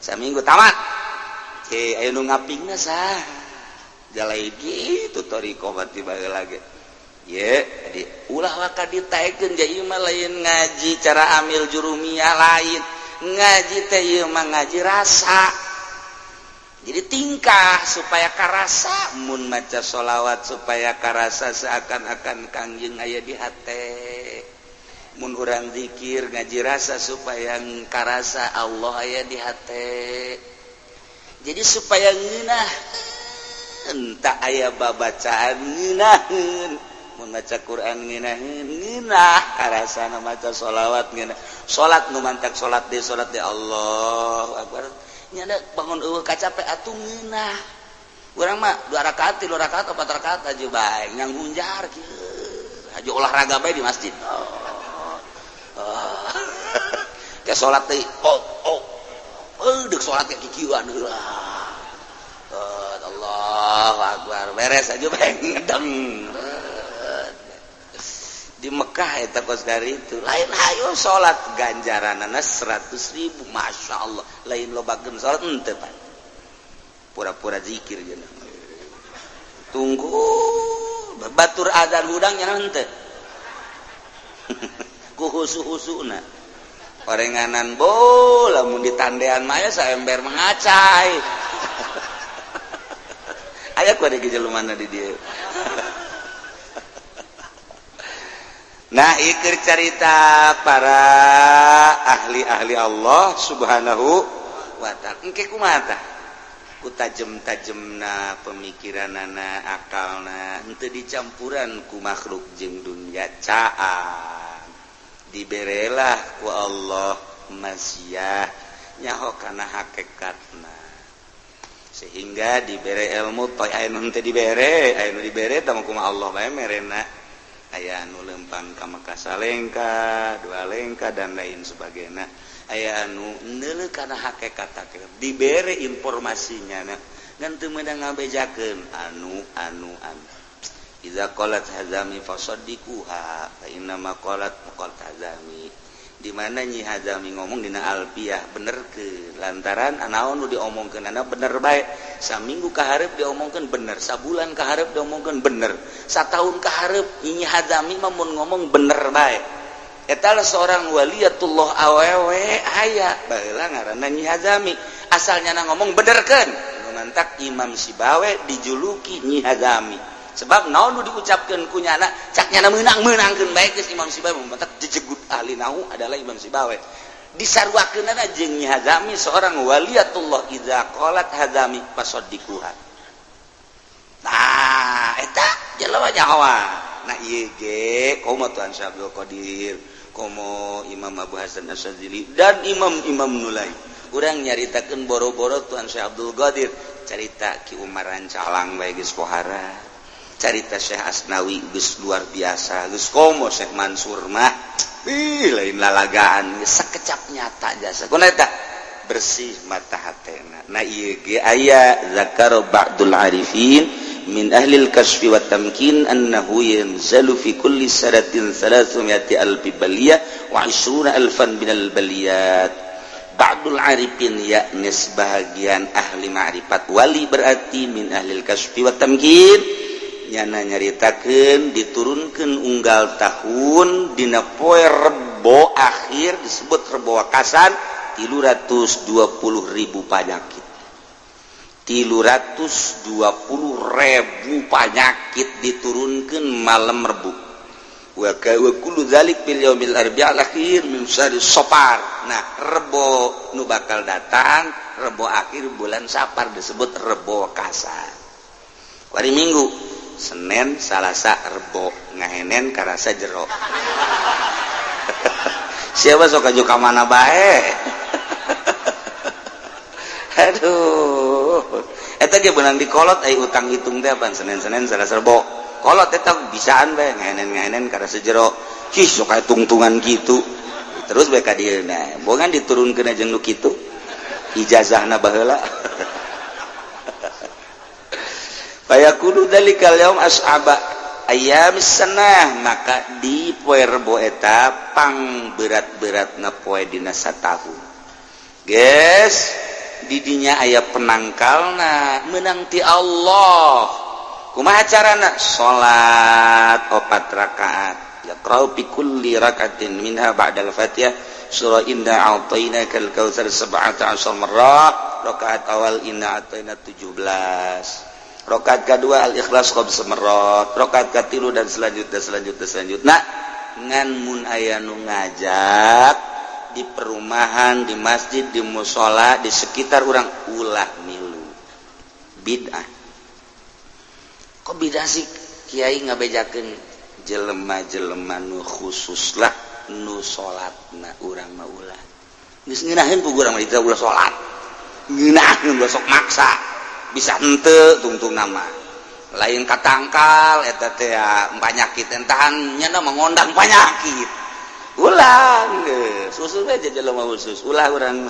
Saminggu tamat. Ayo nu ngapingna sah. Jalai gitu thariqah bati bae lagi. jadi ulah waka ditaikeun jadi mah lain ngaji cara amil jurumiyah lain ngaji teh ieu mah ngaji rasa jadi tingkah supaya karasa mun maca sholawat supaya karasa seakan-akan kangjeng aya di hate mun urang zikir ngaji rasa supaya karasa Allah aya di hate jadi supaya ngeunah entah aya babacaan ngeunaheun mun maca Quran ngeunah karasana maca sholawat ngeunah salat nu mantak salat de Allahu akbar nya bangun eueuh kacape atuh ngeunah urang mah 2 rakaat 3 rakaat 4 rakaat aja bae ngang hunjar kieu aja olahraga bae di masjid ke salat teh deuk salat kayak kikieuan heula Allahu akbar beres aja bae ngedeng di Mekah eta kos dari itu lain hayu salat ganjaranana 100.000 masyaallah lain lobakeun salat henteu Pak pura-pura zikir geuna tunggu batur adzan hudang nya henteu ku husu-husuna orenganan bola mun ditandean mah saember mangacai aya ku ada gejelumana di dieu nah ikir cerita para ahli-ahli Allah subhanahu wa ta'ala engke kumaha tah ku tajem-tajemna pemikiranana akalna henteu dicampuran ku makhluk jeung dunya caan diberelah ku Allah masyiah nyaho kana hakikatna sehingga dibere ilmu toy aya nu henteu dibere aya nu dibere tah kumaha Allah bae merena aya anu lempang ka Makasalengka 2 lengka dan lain sebagainya aya anu neuleuh kana hakikat dibere informasinya dan teu meunang ngabejakeun anu iza qalat hazami fasaddiquha fa inna ma qalat hazami di mana Nyi Hazami ngomong dina Alfiyah benerkeun lantaran anaon nu diomongkeunana bener bae saminggu ka hareup diomongkeun bener sabulan ka hareup diomongkeun bener satahun ka hareup Nyi Hazami mah mun ngomong bener bae eta seorang waliyatullah awewe aya baheula ngaranna Nyi Hazami asalnya ngomong benerkeun mantak Imam Sibawe dijuluki Nyi Hazami sebab naon nu diucapkeun ku nyana cak nyana meunang-meunangkeun bae geus Imam Sibawe mantak dijegut ahli nahu adalah Imam Sibawe disarwakeunana jeung Nyi Hazami seorang waliyatullah idza qalat Hazami fasaddiquha nah eta jelema nyawa nah ieu ge komo Tuan Syekh Abdul Qadir komo Imam Abu Hasan Asyadzili dan imam-imam nulai urang nyaritakeun boro-boro Tuan Syekh Abdul Qadir carita Ki Umar Rancalang bae geus pohara carita Syekh Asnawi geus luar biasa geus komo Syekh Mansur mah lain lalagaan geus sakecap nyata jasa kunaon eta bersih mata hatena nah ieu ge aya zakar ba'dul arifin min ahli al-kashfi wa tamkin annahu yanzalu fi kulli sanatin 300 alfi baliyah wa 20 alfan minal baliyat ba'dul arifin yakni sebahagian ahli ma'rifat wali berarti min ahli al-kashfi wa tamkin nyana nyaritakeun diturunkeun unggal tahun dina poe Rebo akhir disebut Rebo Wakasan 320.000 panyakit 320.000 panyakit diturunkeun malam Rebo wa kullu dzalik fil yaumil arbi'il akhir min syahri Safar nah Rebo nu bakal datang Rebo akhir bulan Safar disebut Rebo Wakasan hari Minggu Senin, Salasa, Rebo ngahenen karasa jero siapa sok aju ka mana bae aduh eta ge beunang dikolot ai utang hitung teh pan Senin, Salasa, Rebo kolot eta bisaan bae ngahenen karasa jero cih sok aya tungtungan kitu terus bae ka dieu nah bogan diturunkeun jeung nu kitu ijazahna baheula fayakulu dalikal yaum ashaba ayyam sanah maka di poe Rebo eta pang berat-beratna poe dina satahun geus di dinya aya penangkalna meunang ti Allah kumaha carana salat 4 rakaat yaqra'u fi kulli rak'atin minha ba'dal fatihah surah inna a'tainakal kautsar 17 marrah rakaat awal inna a'taina 17 rakaat kedua al-ikhlas 5 marrah rakaat katilu dan selanjutnya ngan mun aya nu ngajak di perumahan di masjid di mushola di sekitar urang ulah milu bid'ah. Kok bid'ah sih kiai ngabejakeun jelema-jelema nu khusus lah nu salatna urang mah ulah geus ngeunaheun ku urang mah dita ulah salat ngeunaheun besok maksa bisa henteu tungtung nama lain katangkal eta teh panyakit entahan nya mah ngondang panyakit ulah geus usul we jelema khusus ulah urang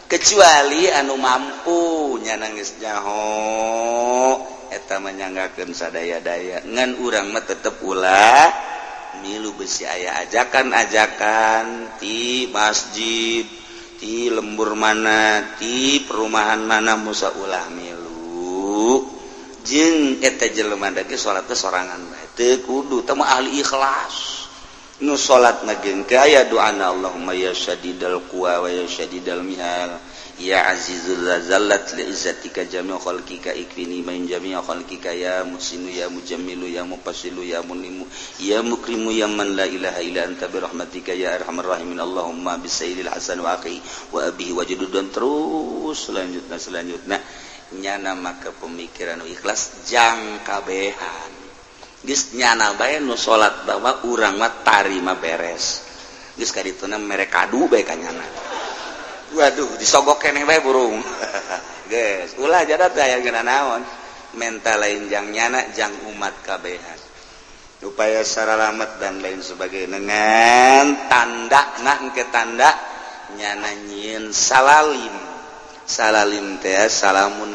kecuali anu mampu nya geus nyaho eta mah nyanggakeun sadaya-daya ngan urang mah tetep ulah milu besi aya ajakan-ajakan ti masjid ti lembur mana ti perumahan mana musa ulah milu jeung eta jelema dage salat teh sorangan bae teu kudu teh mah ahli ikhlas nu salat nageun ke aya doana Allahumma ya syadidal quwa wa ya syadidal mihal ya azizul zallat li izzatika jami'u khalqika ikfini min jami'u khalqika ya musinu ya mujammilu ya mufassilu ya munimu ya mukrimu ya man la ilaha illa anta bi rahmatika ya arhamar rahimin Allahumma bi sayyidil hasan wa akhi wa abihi wajudud dan terus selanjutnya nyana maka pemikiran ikhlas jang kabehan geus nyana bae nu salat bahwa urang mah tarima beres geus kadituna mere kadu bae ka nyana. Waduh, disogok keneh bae burung. Geus, ulah jadat aya geuna naon. Mental lain jang nyana jang umat kabehan. Upaya saralamat dan lain sebagainya dengan tanda engke tanda nyana nyieun salalim. Salalim teh salamun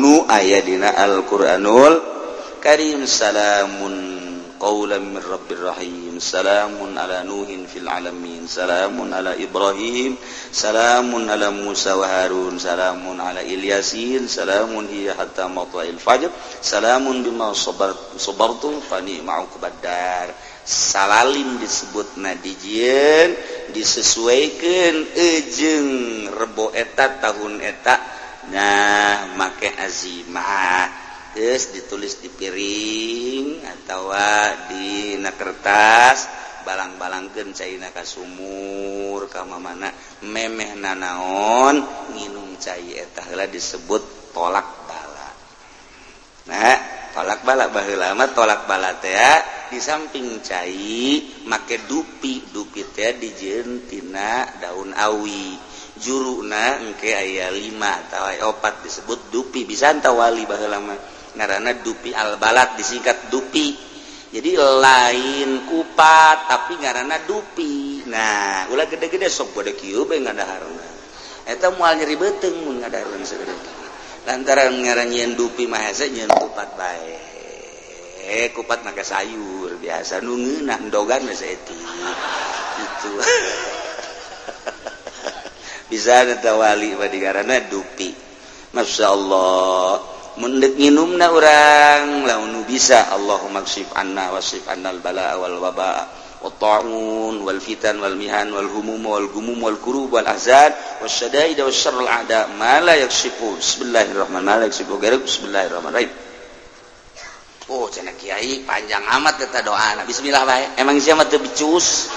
nu aya dina Al-Qur'anul Karim salamun qaulan min rabbir rahim salamun ala nuhin fil alamin salamun ala ibrahim salamun ala musa wa harun salamun ala ilyasin salamun hiya hatta matla'il fajr salamun bima sabartum fa ni'ma uqbadar salalim disebutna dijieun disesuaikeun jeung rebo eta tahun eta nah make azimah geus ditulis di piring atawa di kertas balang-balangkeun caina ka sumur ka mamana memehna naon nginum cai eta heula disebut tolak bala. Nah, tolak bala baheula mah tolak bala teh di samping cai make dupi teh dijieun tina daun awi juruna engke aya 5 atawa 4 disebut dupi bisa anta wali baheula mah ngaranna dupi al-balad disingkat dupi jadi lain kupat tapi ngaranna dupi nah ulah gede-gede sok bode kieu bae ngadaharna eta moal nyeri beuteung mun ngadaharna segede lantaran ngaranjeun dupi mah hese nyeun kupat bae kupat make sayur biasa nu ngeunah endogan geus eti itu bisa eta wali badi ngaranna dupi masyaallah mundek nginumna urang lamun bisa Allahumma kshif anna wasif annal balaa wal wabaa wat ta'un wal fitan wal mihan wal humum wal gumum wal kurub wal ahzan wasyadaid wasyarrul a'da ma la yakshifu bismillahirrahmanirrahim bismillahirrahmanirrahim. Oh cenah kiai panjang amat eta doana bismillah bae emang sia mah teu bicus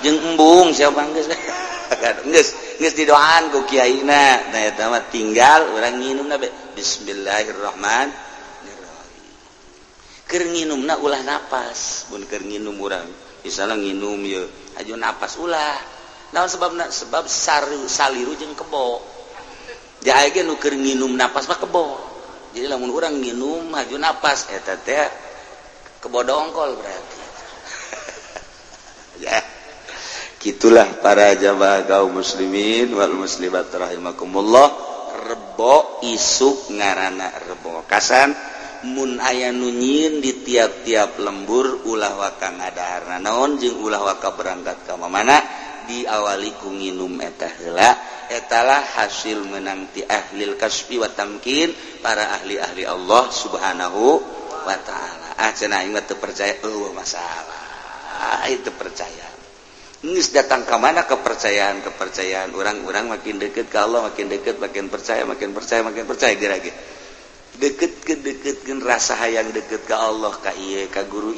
jeung embung sia banggeus geus didoaan ku kiaina nah eta mah tinggal urang nginumna bismillahirrahmanirrahim keur nginumna ulah napas mun keur nginum urang misalna nginum ye aju napas ulah naon sebabna sebab saliru jeung kebo jae ge nu keur nginum napas mah kebo jadi lamun urang nginum aju napas eta teh kebo dongkol berarti ya gitulah para jamaah kaum muslimin wal muslimat rahimakumullah rebo isuk ngaranna rebo kasan mun aya nu nyieun di tiap-tiap lembur ulah waka ngadaharna naon jeung ulah waka berangkat ka mana diawali ku nginum eta heula etalah hasil menanti ahlil kasbi wa tamkin para ahli-ahli Allah Subhanahu wa taala. Cenah aing teu percaya masalah itu percaya. Geus datang ka mana kepercayaan orang makin dekat ke Allah makin dekat makin percaya gerage. Deketkeun rasa hayang deket ka Allah ka ieu ka guru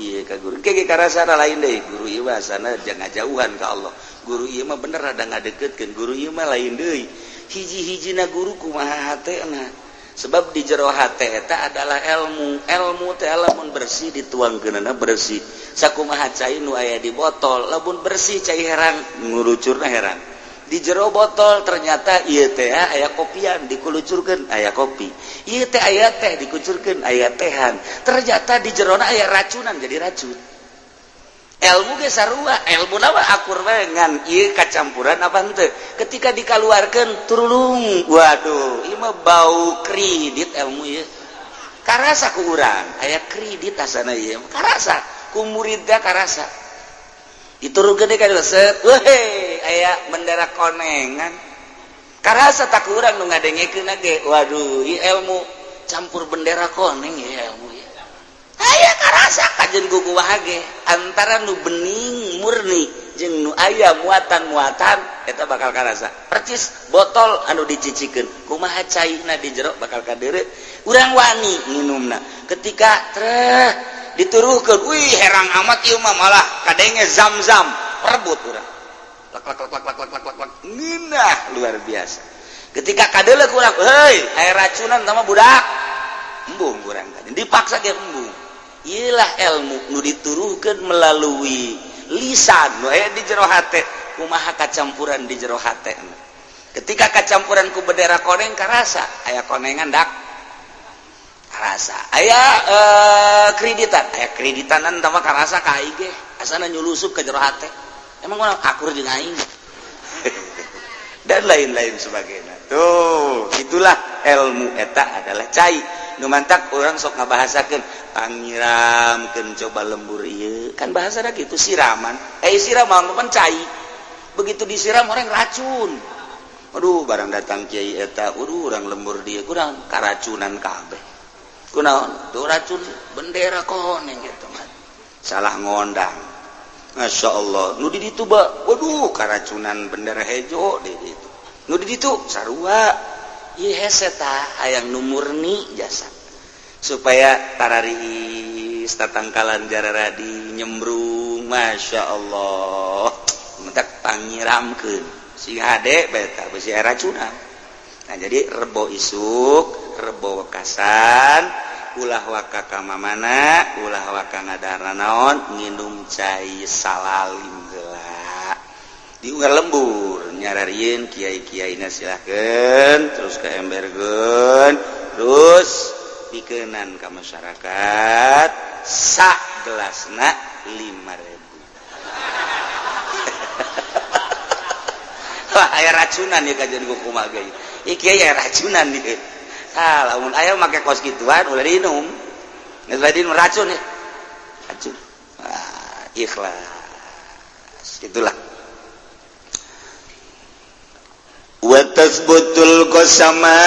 kege ka rasana lain deui guru ieu bahasana jangan jauhan ka Allah guru ieu mah bener ada ngadeketkeun guru ieu mah lain deui hiji-hijina guru kumaha hatena sebab di jero hate eta adalah ilmu teh lamun bersih dituangkeunna bersih sakumaha cai nu aya di botol lamun bersih cai herang ngurucurna herang di jero botol ternyata ieu teh aya kopian dikulucurkeun aya kopi ieu teh aya teh dikucurkeun aya tehan ternyata di jerona aya racunan jadi racun ilmu ge sarua ilmu mah akur we ngan ieu kacampuran apa henteu ketika dikaluarkeun turulung waduh ieu mah bau kredit ilmu ieu karasa ku urang aya kredit asana ieu karasa ku muridna karasa diturunkeun deui ka set weh aya bendera konengan karasa tak urang nu ngadengekeun ge waduh ieu ilmu campur bendera koneng ya ilmu ya aya karasa kajen guguwah ge antara nu bening murni jeung nu aya muatan eta bakal karasa percis botol anu dicicikeun kumaha caina di jero bakal kadeureu urang wani nginumna ketika treh dituruhkeun wih herang amat ieu mah malah kadenge zam-zam rebut urang lak nginah luar biasa ketika kadeuleuh urang heuy aya racunan tama budak embung urang tadi dipaksa ge embung ieulah ilmu nu dituruhkeun melalui lisan nu aya di jero hate kumaha kacampuran di jero hate ketika kacampuran ku bendera koneng karasa aya konengan dak karasa aya kreditanan tama karasa ka aing ge asana nyulusup ka jero hate emang urang akur jeung aing dan lain-lain sebagainya tuh itulah ilmu eta adalah cai nu mantak urang sok ngabahasakeun panyiramkeun coba lembur ieu kan bahasana kitu siraman siraman mah cai begitu disiram orang racun aduh barang datang kiai eta urang lembur dia kurang karacunan kabeh kunaon tuh racun bendera koneng gitu mah salah ngondang Masya Allah nu di ditu waduh karacunan bendera hejo di ditu nu di ditu sarua ieu hese tah hayang nu murni jasa supaya tarari tatangkalan jararadi nyembrung Masya Allah mentak panyiramkeun si hade beta beusi aya racunan nah jadi rebo isuk rebo wekasan ulah waka ka mamana ulah waka ngadahar naon nginum cai salalim heula di unggal lembur nyararieun kiai-kiaina silahkeun terus kaembergeun terus pikeunnan ka masyarakat sak gelasna 5.000 wah aya racunan ieu kajian kumaha ge ieu kiai aya racunan ieu lamun aya make kos kituan ulah diinum geus bae diinum racun ya racun ikhlas itulah wa tasbutul qasama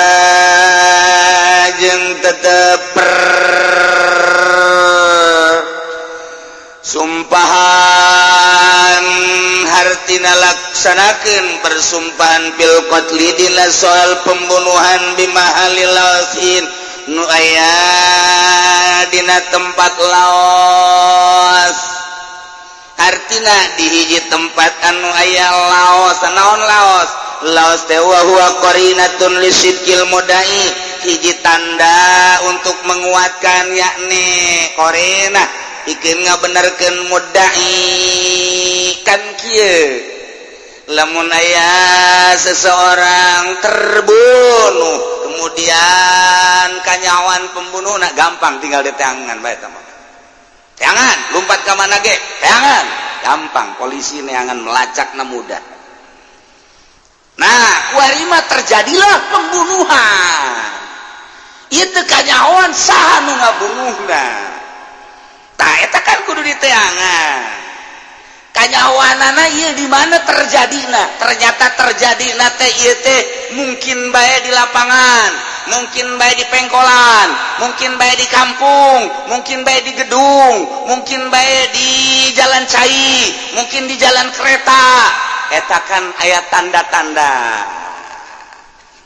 jeung tetep sumpahan hartina laksanakeun persumpahan bil qatli dina soal pembunuhan bimahalil lasin nu aya dina tempat laos artina di hiji tempat anu aya laos naon laos teh wa huwa qarinatun lisidqil mudai hiji tanda untuk menguatkan yakni qarina ikeun ngabenerkeun mudai kan kieu lamun aya seseorang terbunuh kemudian kanyawan pembunuhna gampang tinggal di tangan bae eta mah teangan lumpat ka mana ge teangan gampang polisi neangan melacakna mudah nah kuari mah terjadilah pembunuhan ieu teu kanyawan saha nu ngabunuhna tah eta kan kudu diteangan kanyawanana ieu di mana terjadina ternyata terjadina teh ieu teh mungkin bae di lapangan, mungkin bae di pengkolan, mungkin bae di kampung, mungkin bae di gedung, mungkin bae di jalan cai, mungkin di jalan kereta. Eta kan aya tanda-tanda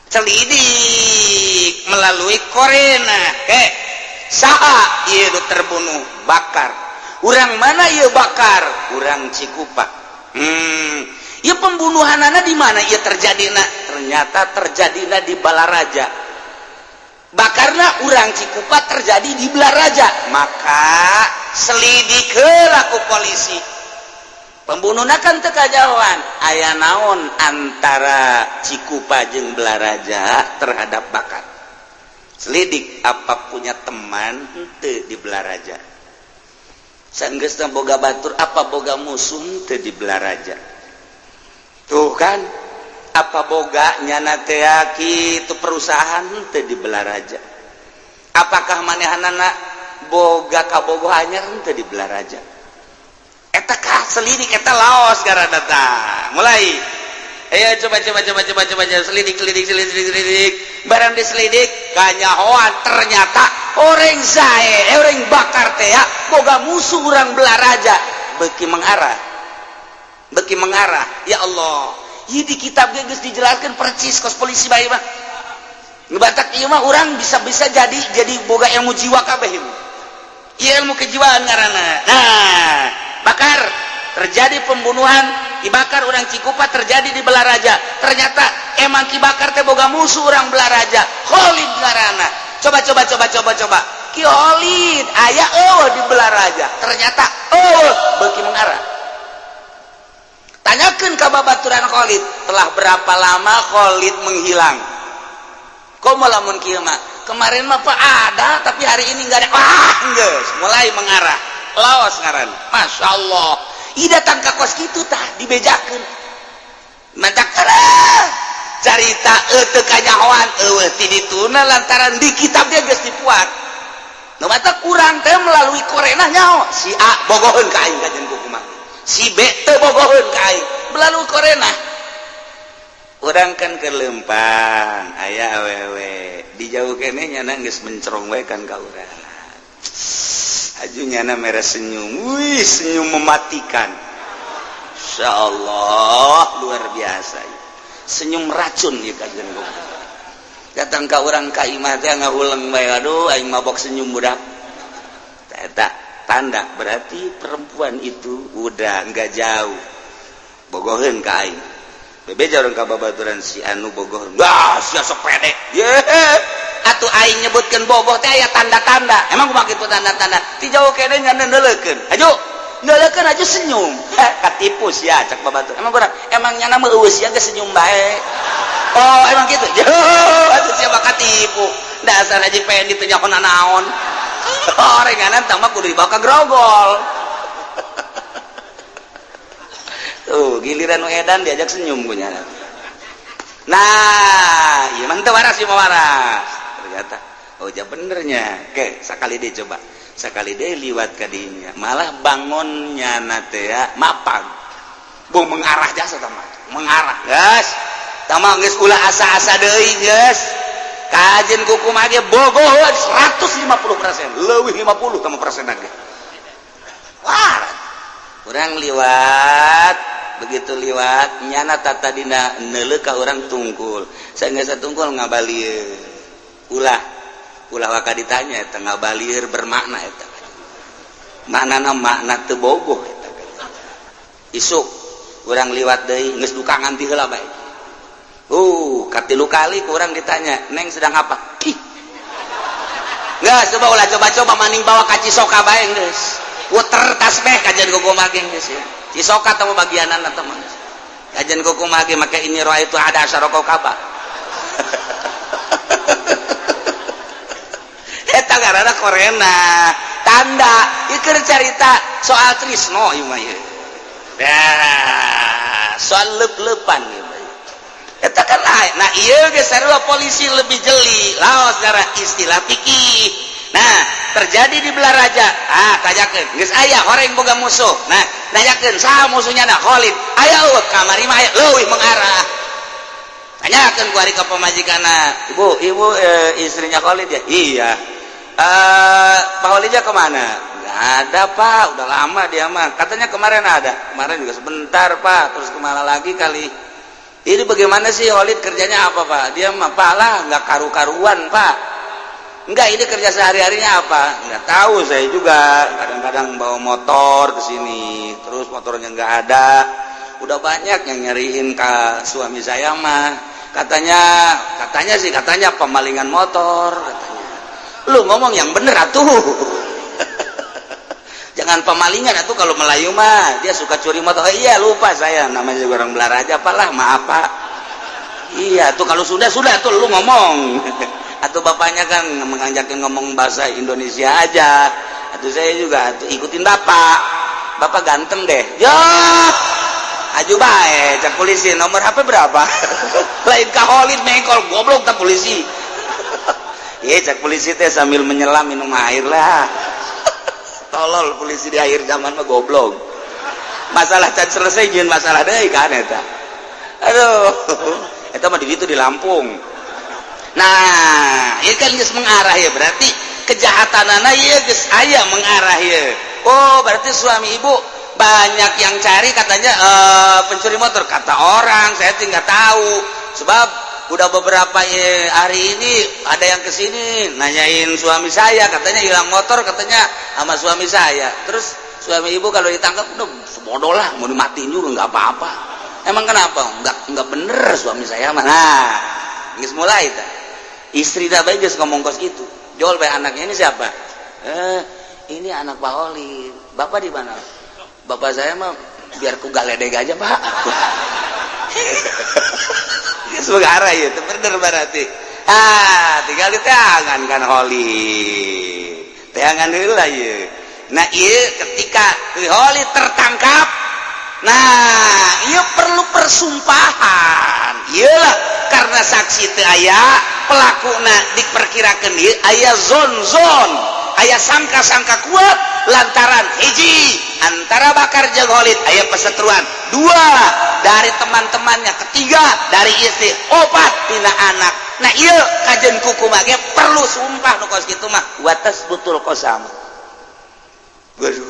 celidik melalui korena. Saha ieu terbunuh bakar. Urang mana ieu bakar? Urang Cikupa. Ieu pembunuhanana di mana ieu terjadina? Ternyata terjadina di Balaraja. Bakarna urang Cikupa terjadi di Balaraja. Maka selidik heula ku polisi. Pembunuhna kan teu kajauhan. Aya naon antara Cikupa jeung Balaraja terhadap bakar? Selidik apa punya teman henteu di Balaraja. Sanggeusna boga batur apa boga musuh teu di Balaraja. Tuh kan apa boga nyana teh kitu perusahaan teu di Balaraja. Apakah manehanana boga kabogoh anyar teu di Balaraja. Eta ka selidik eta laos garana tah. Mulai ayo coba selidik barang diselidik kanyahoan ternyata orang zae orang bakar teh ya boga musuh urang Balaraja beuki mengarah ya Allah ieu di kitab ge geus dijelaskeun percis kos polisi bae mah ngebatak ieu mah urang bisa jadi boga ilmu jiwa kabeh ieu ilmu kejiwaan ngaranna. Nah bakar terjadi pembunuhan dibakar orang Cikupa terjadi di Balaraja. Ternyata emang Ki Bakar teh boga musuh orang Balaraja. Khalid ngaranna. Coba. Ki Khalid aya di Balaraja. Ternyata beuki mengarah. Tanyakeun ka babaturan Khalid, telah berapa lama Khalid menghilang? Komo lamun kieu mah? Kemarin mah Pak ada, tapi hari ini enggak ada. Geus mulai mengarah. Laos ngaran. Masyaallah. Ih datang ka kos kitu tah dibejakeun. Mantak carita teu kanyahoan eueuh ti dituna lantaran di kitab dia geus dipuat. Nu mata kurang teh melalui korena nyaho si A bogoheun ka aing kajen kumaha. Si B teu bogoheun ka aing melalui korena. Urang kan keur leumpang aya awewe dijauh keneh nyana geus mencrong we kan ka urang. Aju nyana merah senyum, wih senyum mematikan. Insya Allah luar biasa. Senyum racun ya kajian gue. Datang ke orang ka imah teh ngahulang bae, aduh aing mabok senyum budak. Eta tanda berarti perempuan itu udah enggak jauh. Bogoheun ka aing. Bebeja orang ka babaturan si anu bogoheun. Wah, sia sok pede. Atuh aing nyebutkeun bogoh teh aya tanda-tanda. Emang kumaha kitu tanda-tanda? Ti jauh kene nyana neuleukeun. Aju, neuleukeun aju senyum. Katipu sia cak babatur. Emang nyana mah eueuh sia ge senyum bae. Oh, emang kitu. Atuh sia mah katipu. Dasar aja pengen ditanya naon. Orenganan tah mah kudu dibawa ka grogol. Tuh, giliran nu edan diajak senyum ku nyana. Nah, ieu mah teu waras ieu mah waras. Ternyata oh ja benernya ke sakali deh coba sakali deh liwat ka dinya malah bangunnya nate ya mapag bong mengarah jasa tamah mengarah geus tamah geus ulah asa-asa deui geus kajen kuku mah ge bogoh 150% leuwih 50 tamah persen ge wah urang liwat begitu liwat nyana tata dina neuleuh ka urang tungkul saenggeus tungkul ngabalieur ulah waka ditanya eta ngabalieur bermakna eta maknana makna teu bogoh eta isuk urang liwat deui geus duka nganti heula bae katilu kali ku urang ditanya neng sedang apa geus coba maning bawa ka Cisoka bae geus puter tasbih kajian kukumaha ge geus ya Cisoka teh bagianan eta mah kajian kukumaha ge make ini roa itu ada asaroko kaba eta garana korena tanda ieu keur carita soal trisno ieu mah ieu soal leup-leupan ieu mah eta kan lain nah ieu ge sarua polisi lebih jeli laos gara istilah fikih nah terjadi di Balaraja tajakeun geus aya horeng boga musuh nah nanyakeun saha musuhnya na Khalid aya kamari mah aya leuwih mengarah tanyakeun ku ari ka pamajikanna ibu istrinya Khalid ya iya Pak Khalidnya kemana nggak ada Pak udah lama dia mah katanya kemarin juga sebentar Pak terus kemana lagi kali ini bagaimana sih Khalid kerjanya apa Pak dia mah Pak lah nggak karu-karuan Pak enggak ini kerja sehari-harinya apa nggak tahu saya juga kadang-kadang bawa motor ke sini terus motornya nggak ada udah banyak yang nyariin ke suami saya mah katanya pemalingan motor katanya lu ngomong yang bener atuh jangan pemalingan atuh kalau Melayu mah dia suka curi motor iya lupa saya namanya juga orang Belaraja apalah maaf Pak iya tuh kalau sudah tuh lu ngomong atau bapaknya kan mengajakin ngomong bahasa Indonesia aja atau saya juga ikutin bapak ganteng deh ya aju bae cak polisi nomor HP berapa lain ka Khalid mengkol goblok tak polisi iya cak polisi teh sambil menyelam minum air lah tolol polisi di akhir zaman mah goblok masalah can selesai jeung masalah deui kan eta aduh eta mah di ditu di Lampung. Nah, ini kan geus mengarah ya berarti kejahatanana ya geus aya mengarah ya. Oh, berarti suami ibu banyak yang cari katanya pencuri motor kata orang, saya nggak tahu. Sebab udah beberapa hari ini ada yang kesini nanyain suami saya katanya hilang motor katanya sama suami saya. Terus suami ibu kalau ditangkap udah sebodoh lah mau dimatiin juga nggak apa-apa. Emang kenapa? Nggak bener suami saya mah. Nah, geus mulai ta. Istri dah baik ngomong kos gitu jual baik anaknya ini siapa ini anak Pak Oli bapak di mana bapak saya mah biar ku galedeg aja Pak ini sebagai arah ya bener berarti tinggal di tangan kan Oli tangan dulu lah ya nah iya ketika Oli tertangkap nah iya perlu persumpahan iyalah karena saksi teu aya pelakuna diperkirakan dia aya zon aya sangka-sangka kuat lantaran hiji antara Bakar jeung Khalid aya pesetruan dua dari teman-temannya ketiga dari istri opat tina anak nah ieu kajen kuku mah perlu sumpah nu kos kitu mah watas betul qasam waduh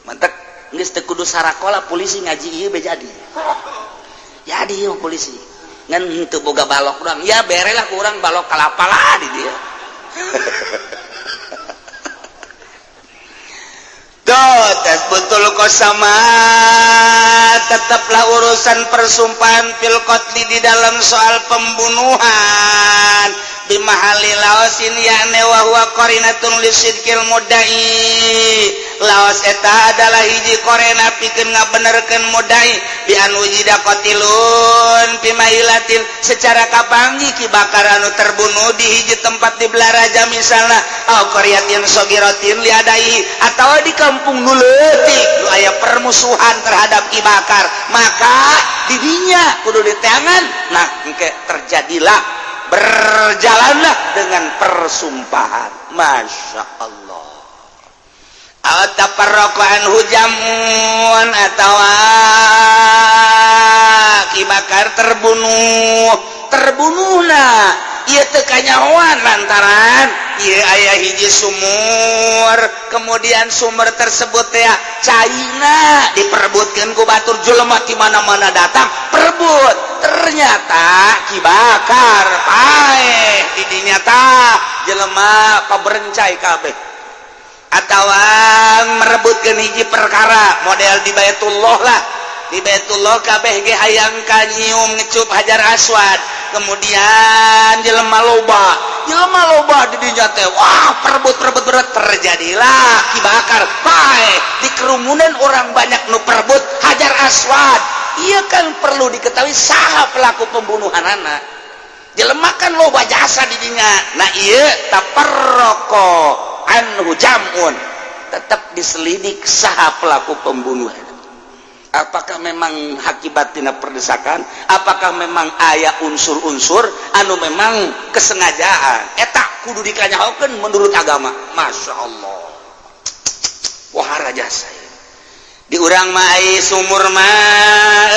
mantep geus teu kudu sarakola polisi ngaji ieu be jadi ieu polisi ngan henteu boga balok urang ya berelah ku urang balok kalapa lah di dia tes betul kosama tetaplah urusan persumpahan fil qatli di dalam soal pembunuhan bimahali laosin yakni wa huwa qarinatun lisidqil mudai laos eta adalah hiji korena pikeun ngabenerkeun mudai bi anu jida qatilun bimailatin secara kapangi ki Bakar anu terbunuh di hiji tempat di Belaraja misalna au qaryatin sagiratin liadai atau di kampung nu leutik nu aya permusuhan terhadap Ki Bakar maka didinya kudu diteangan nah engke terjadilah berjalanlah dengan persumpahan Masya Allah ataparraqan hujamun atau Ki Bakar terbunuhna ieu teu kanyahoan lantaran ieu aya hiji sumur kemudian sumur tersebut teh caina diperebutkeun ku batur jelema ti mana-mana datang perebut ternyata Ki Bakar paeh di dinya tah jelema paberencai kabeh atawa merebutkeun hiji perkara model di Baitullah lah di Baitullah kabeh ge hayang kanyium ngecup Hajar Aswad kemudian jelema loba di dinya teh wah perebut terjadilah Ki Bakar paeh di kerumunan orang banyak nu perebut Hajar Aswad iya kan perlu diketahui saha pelaku pembunuhan anak jelema kan loba jasa di dinya nah ieu taparraqo anhu jam'un tetap diselidik saha pelaku pembunuhan apakah memang akibat tina perdesakan apakah memang aya unsur-unsur anu memang kesengajaan eta kudu dikanyahokeun menurut agama Masya Allah wah raja saya di urang mah sumur mah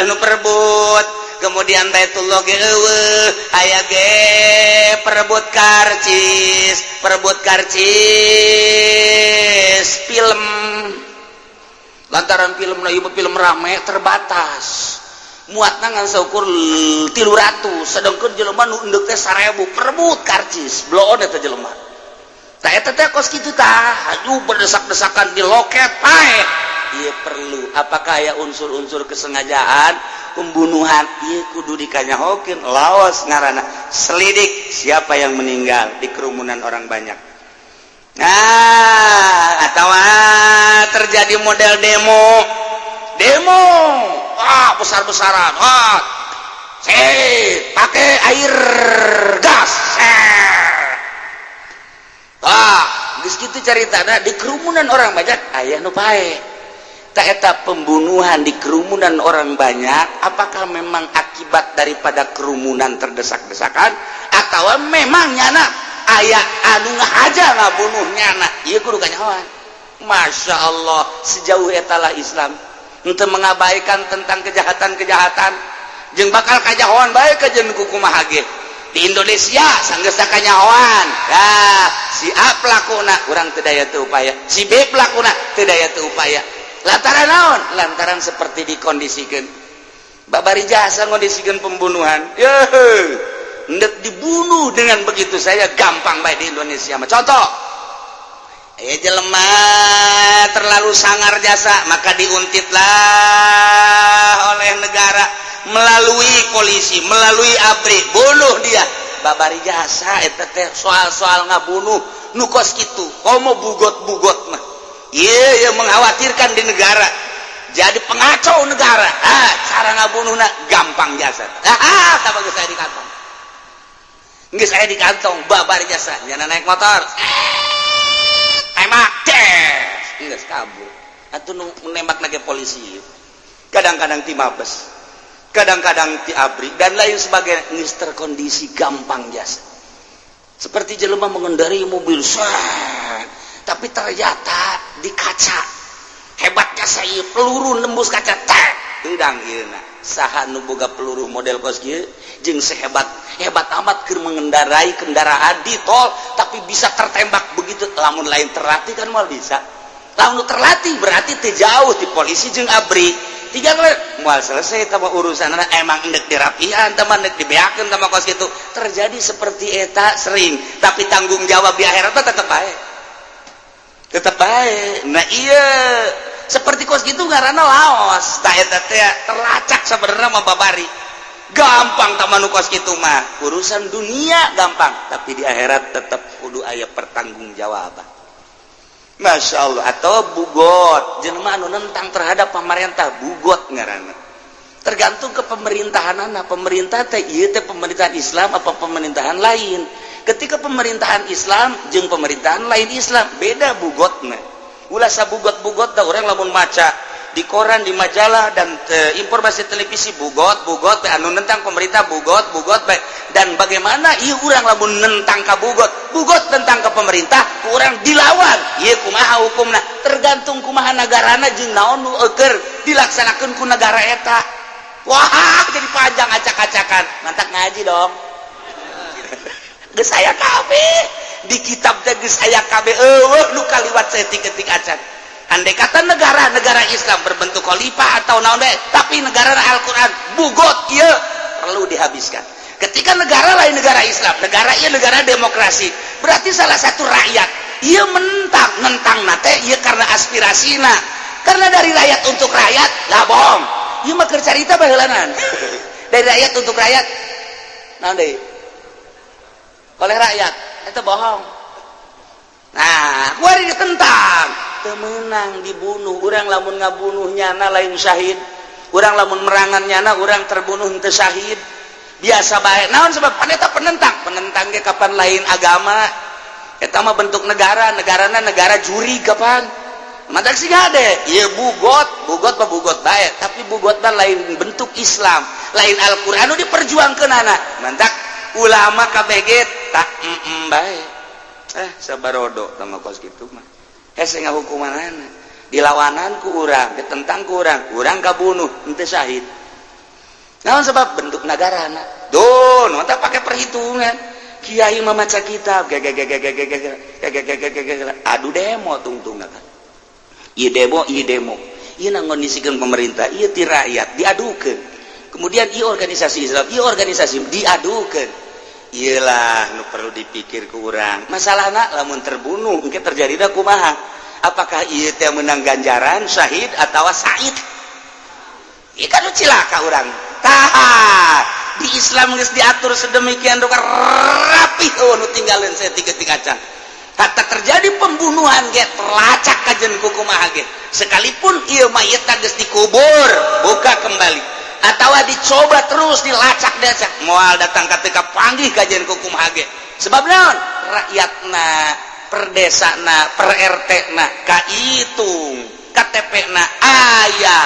nu perebut, kemudian Baitullah ge aya ge perebut karcis film. Lantaran film rame terbatas. Muatna ngan saukur 300, sedangkeun jelema nu endeuh teh 1000 perebut karcis, bloon eta jelema. Tah eta teh kos kitu tah, aju berdesak-desakan di loket pae. Ieu perlu apakah aya unsur-unsur kesengajaan pembunuhan? Ieu kudu dikanyahokeun, laos ngaranna selidik siapa yang meninggal di kerumunan orang banyak. Nah, atau terjadi model demo, besar-besaran, pakai air gas, geus kitu caritana di kerumunan orang banyak aya nu pae. Ta eta pembunuhan di kerumunan orang banyak, apakah memang akibat daripada kerumunan terdesak-desakan atau memang nyana aya anu ngahaja ngabunuh nyana? Ieu kudu kanyahoan. Masya Allah, sejauh etalah Islam untuk mengabaikan tentang kejahatan-kejahatan jeung bakal kajahoan bae ka jeung kumaha ge. Di Indonesia sanggeus kanyahoan. Nah, si A pelakuna urang teu daya teu upaya, si B pelakuna teu daya teu upaya. Lantaran naon? Lantaran seperti dikondisikeun. Babari jasa ngondisikeun pembunuhan. Hendak dibunuh dengan begitu saya gampang baik di Indonesia. Contoh, jelema terlalu sangar jasa, maka diuntitlah oleh negara melalui polisi, melalui ABRI, bunuh dia. Babari jasa eta teh soal-soal ngabunuh nu kos kitu. Komo bugot-bugot mah. Ieu mengkhawatirkan di negara. Jadi pengacau negara. Cara ngabunuhna gampang jasa. Tambah geus aya di kantong. Geus aya di kantong babari jasa. Nyana naik motor. Tembak des. Geus kabur. Atuh nu nembak lagi polisi. Kadang-kadang ti Mabes. Kadang-kadang ti ABRI dan lain sebagainya. Geus terkondisi gampang jasa. Seperti jelema mengendarai mobil. Tapi ternyata di kaca hebatnya saya peluru nembus kaca tendang ieu saha nu boga peluru model kos kieu jeung sehebat amat keur mengendarai kendaraan di tol tapi bisa tertembak begitu. Lamun lain terlatih kan moal bisa, lamun terlatih berarti teu jauh ti polisi jeung ABRI tiga moal selesai tama urusanna. Emang endek dirapihan teman endek dibeakeun tama kos kitu. Terjadi seperti eta sering, tapi tanggung jawab di akhirat tetep baik. Nah iya seperti kos gitu ngaranna laos. Ta eta teh terlacak sebenarnya mah babari. Gampang tamanu kos kitu mah. Urusan dunia gampang, tapi di akhirat tetap kudu aya pertanggungjawaban. Masya Allah. Atau bugot, jelema anu nentang terhadap pemerintah, bugot ngaranna. Tergantung ke pemerintahanana. Pemerintah teh ieu teh pemerintahan Islam apa pemerintahan lain. Ketika pemerintahan Islam jeung pemerintahan lain Islam beda bugotna. Ulah sabugot-bugot da urang lamun maca di koran, di majalah dan informasi televisi bugot anu nentang pemerintah bugot baik. Dan bagaimana ieu urang lamun nentang ka bugot tentang ke pemerintah urang dilawan. Ieu kumaha hukumna? Tergantung kumaha nagarana jeung naon nu eukeur dilaksanakeun ku negara eta. Wah, jadi panjang acak-acakan. Mantap ngaji dong. Geus aya kabeh di kitab teh geus aya kabeh nu kaliwat setik-etik acan. Andai kata negara Islam berbentuk khalifah atau naon bae, tapi negara Al-Qur'an bugot ieu perlu dihabiskan. Ketika negara lain negara Islam, negara ieu negara demokrasi, berarti salah satu rakyat ieu nentang teh ieu karena aspirasina. Karena dari rakyat untuk rakyat lah bohong. Ieu mah keur carita baheulanan. Dari rakyat untuk rakyat naon deui? Oleh rakyat itu bohong. Nah, kuari ditentang temenang dibunuh. Urang lamun ngabunuh nyana lain syahid, urang lamun merangan nyana urang terbunuh henteu syahid. Biasa bae naon sebab paneta penentang ge kapan lain agama eta mah bentuk negarana negara juri kapan matak sih gade ieu bugot bae tapi bugotna lain bentuk Islam lain Al-Qur'an anu diperjuangkeunana mantak ulama KBG tak baik sabarodo sama kos gitu mah hese ngahukumanana dilawananku urang ditentang ku urang kabunuh henteu syahid. Naon sebab bentuk nagarana don eta pakai perhitungan kiai mamaca kitab adu demo tungtung kan ieu demo ieu ngondisikeun pemerintah ieu ti rakyat diadukeun kemudian ieu organisasi Islam ieu organisasi diadukeun ieu lah nu perlu dipikir ku urang masalahna lamun terbunuh engke terjadi da kumaha apakah ieu teh menang ganjaran syahid atawa said ieu kan cilaka urang tah di Islam geus diatur sedemikian rupa rapih nu tinggalin saya tiga can tata terjadi pembunuhan ge terlacak kajen kumaha ge sekalipun ieu mayit geus dikubur buka kembali atawa dicoba terus dilacak-lacak moal datang ka teu panggih kajen kumaha ge sebab naon rakyatna perdesana per RT-na kaitung KTP-na aya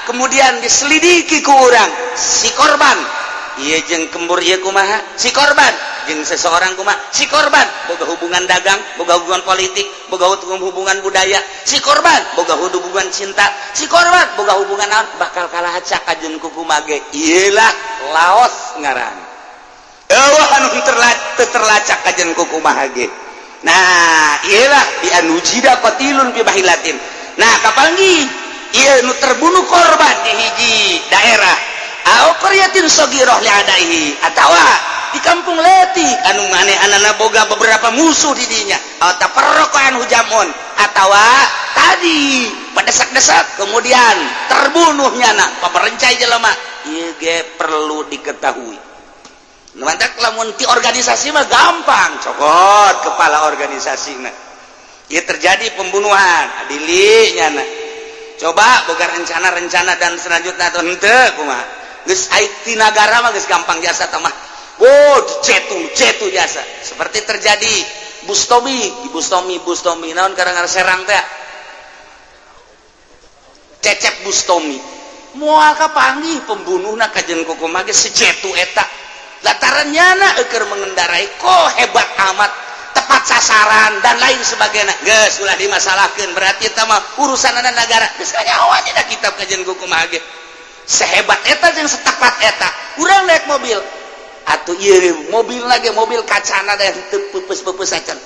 kemudian diselidiki ku urang si korban ieu jeung kembur ieu kumaha si korban jeung seseorang kumaha si korban boga hubungan dagang boga hubungan politik boga hubungan budaya si korban boga hubungan cinta si korban boga hubungan naon bakal kalacak kajeun ku kumaha ge ieu lah laos ngaran eueuh anu terlacak kajeun ku kumaha ge nah ieu lah bi anujida qatilun fi bahilatin nah kapanggih ieu nu terbunuh korban di hiji daerah au qaryatin saghirah li adaihi atawa di kampung leutik anu manehanana boga beberapa musuh di dinya atawa perrokoan hujamun atawa tadi padesak-desak kemudian terbunuhnya na pamerencai jelema ieu ge perlu diketahui mantak lamun ti organisasi mah gampang cokot kepala organisasina ieu terjadi pembunuhan adili nyana coba boga rencana dan selanjutnya atau henteu kumaha geus ait ti nagara mah geus gampang jasa tah mah cetu jasa seperti terjadi Bustomi naon karang Serang teh Cecep Bustomi moal kapanggih pembunuhna kajeun kumaha ge secetu eta lataran nyana eukeur mengendarai kok hebat amat tepat sasaran dan lain sebagainya geus ulah dimasalahkeun berarti eta mah urusanana negara geus kanyawa nya da kitab kajian kumaha ge sehebat eta jeung setepat eta urang naik mobil atuh ieu mobil lagi mobil kacana da teu peupeus acan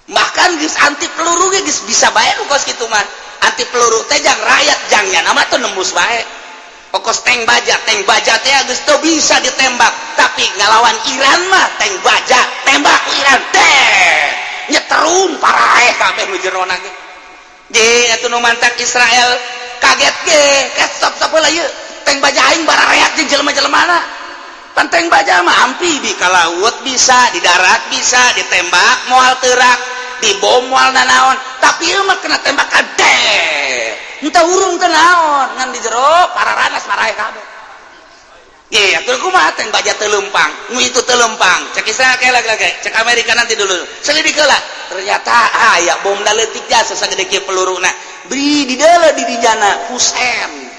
bahkan geus anti peluru ge geus bisa bae nu kos kitu mah anti peluru teh jang rakyat jang nya mah teu nembus bae pokos tank baja teh geus teu bisa ditembak tapi ngalawan Iran mah tank baja tembak ku Iran teh nyeterum paraeh kabeh nu jerona ge di atuh nu mantak Israel kaget ge stop heula ieu tank baja aing barareak jeung jelema-jelemana pan tank baja mah amfibi ka laut bisa di darat bisa ditembak moal teurak dibom moal nanaon tapi ieu mah kena tembakan teh entah urung teh naon ngan di jero pararanas marahe kabeh ye atuh kumaha tank baja teu leumpang nu itu teu leumpang cek Israel lagi cek Amerika nanti dulu selidik heula ternyata aya bom da leutik jasa sagede kieu peluruna beri di deuleu di dijana Husein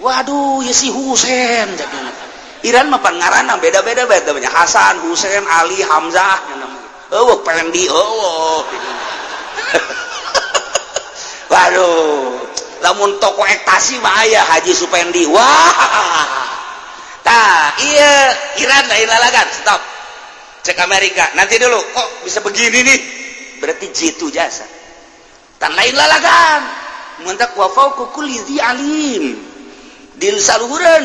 waduh ya si Husein jadinya Iran mah pangaranna beda-beda bae teh Hasan Husein Ali Hamzah eueuh Pendi eueuh waduh lamun toko ekstasi mah aya Haji Supendi wah tah iya Iran lain lalagan stop cek Amerika nanti dulu kok bisa begini nih berarti jitu jasa tan lain lalagan muntak wa fauqa kulli dzi alim dil saluhureun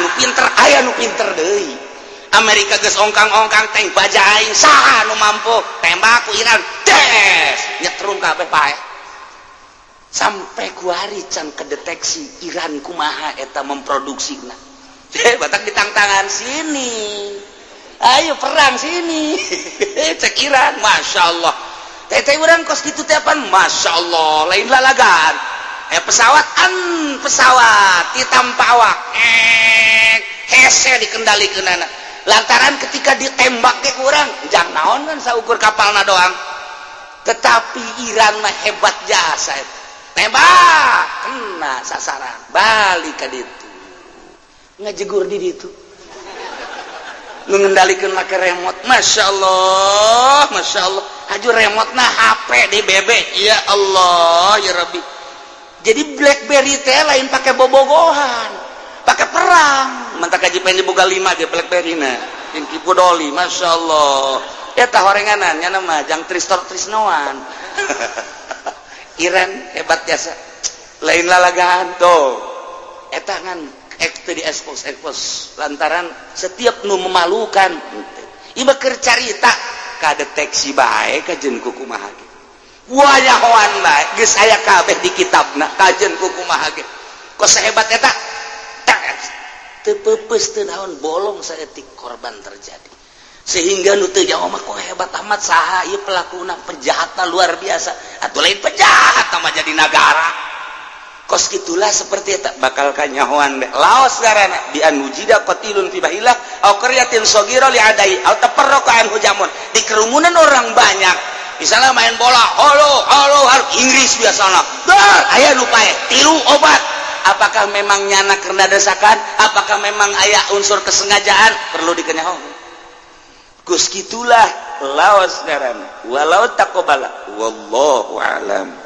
nu pinter aya nu pinter deui Amerika geus ongkang-ongkang tank baja aing saha nu mampu tembak ku Iran des nyetrum kabeh pae sampai kuari can kedeteksi Iran kumaha eta memproduksina batak ditangtangan sini ayo perang sini cek Iran Masya Allah teh urang kos kitu teh apaan Masya Allah lain lalagan pesawat ditampa awak hese dikendalikeun anak lantaran ketika ditembak ke kurang jang naon kan saukur kapalna doang tetapi Iran mah hebat jasa eta tembak kena sasaran balik ke ditu ngajegur di ditu mengendalikan make remote. Masya Allah haju remote nah HP di bebek. Ya Allah ya Rabbi. Jadi BlackBerry teh lain pakai bobogohan, pakai perang. Mentak kaji pengen dibuka 5 ge BlackBerry na yang kipu doli. Masya Allah ya tah horenganan nya nama jang Trisnoan Iran hebat jasa lain lalagaan tuh eta ngan di expose lantaran setiap nu memalukan ieu keur carita kadeteksi bae kajeun kumaha ge wayahoan bae geus aya kabeh di kitabna kajeun kumaha ge kos sahebat eta teu peupeus teu naon bolong saeutik korban terjadi sehingga nu teu nyaho mah kok hebat amat saha ieu pelakuna penjahatna luar biasa atuh lain penjahat mah jadi negara kos gitulah seperti eta bakal kanyahoan laos garana bi anujida qatilun fi bahillah au qaryatin saghira li adai au tafarraqa anhu jamun di kerumunan orang banyak misalnya main bola halo Inggris biasana aya nu pae tilu obat apakah memang nyana karena desakan apakah memang aya unsur kesengajaan perlu dikenyahoan kus gitulah laos garana walau taqobala wallahu alam.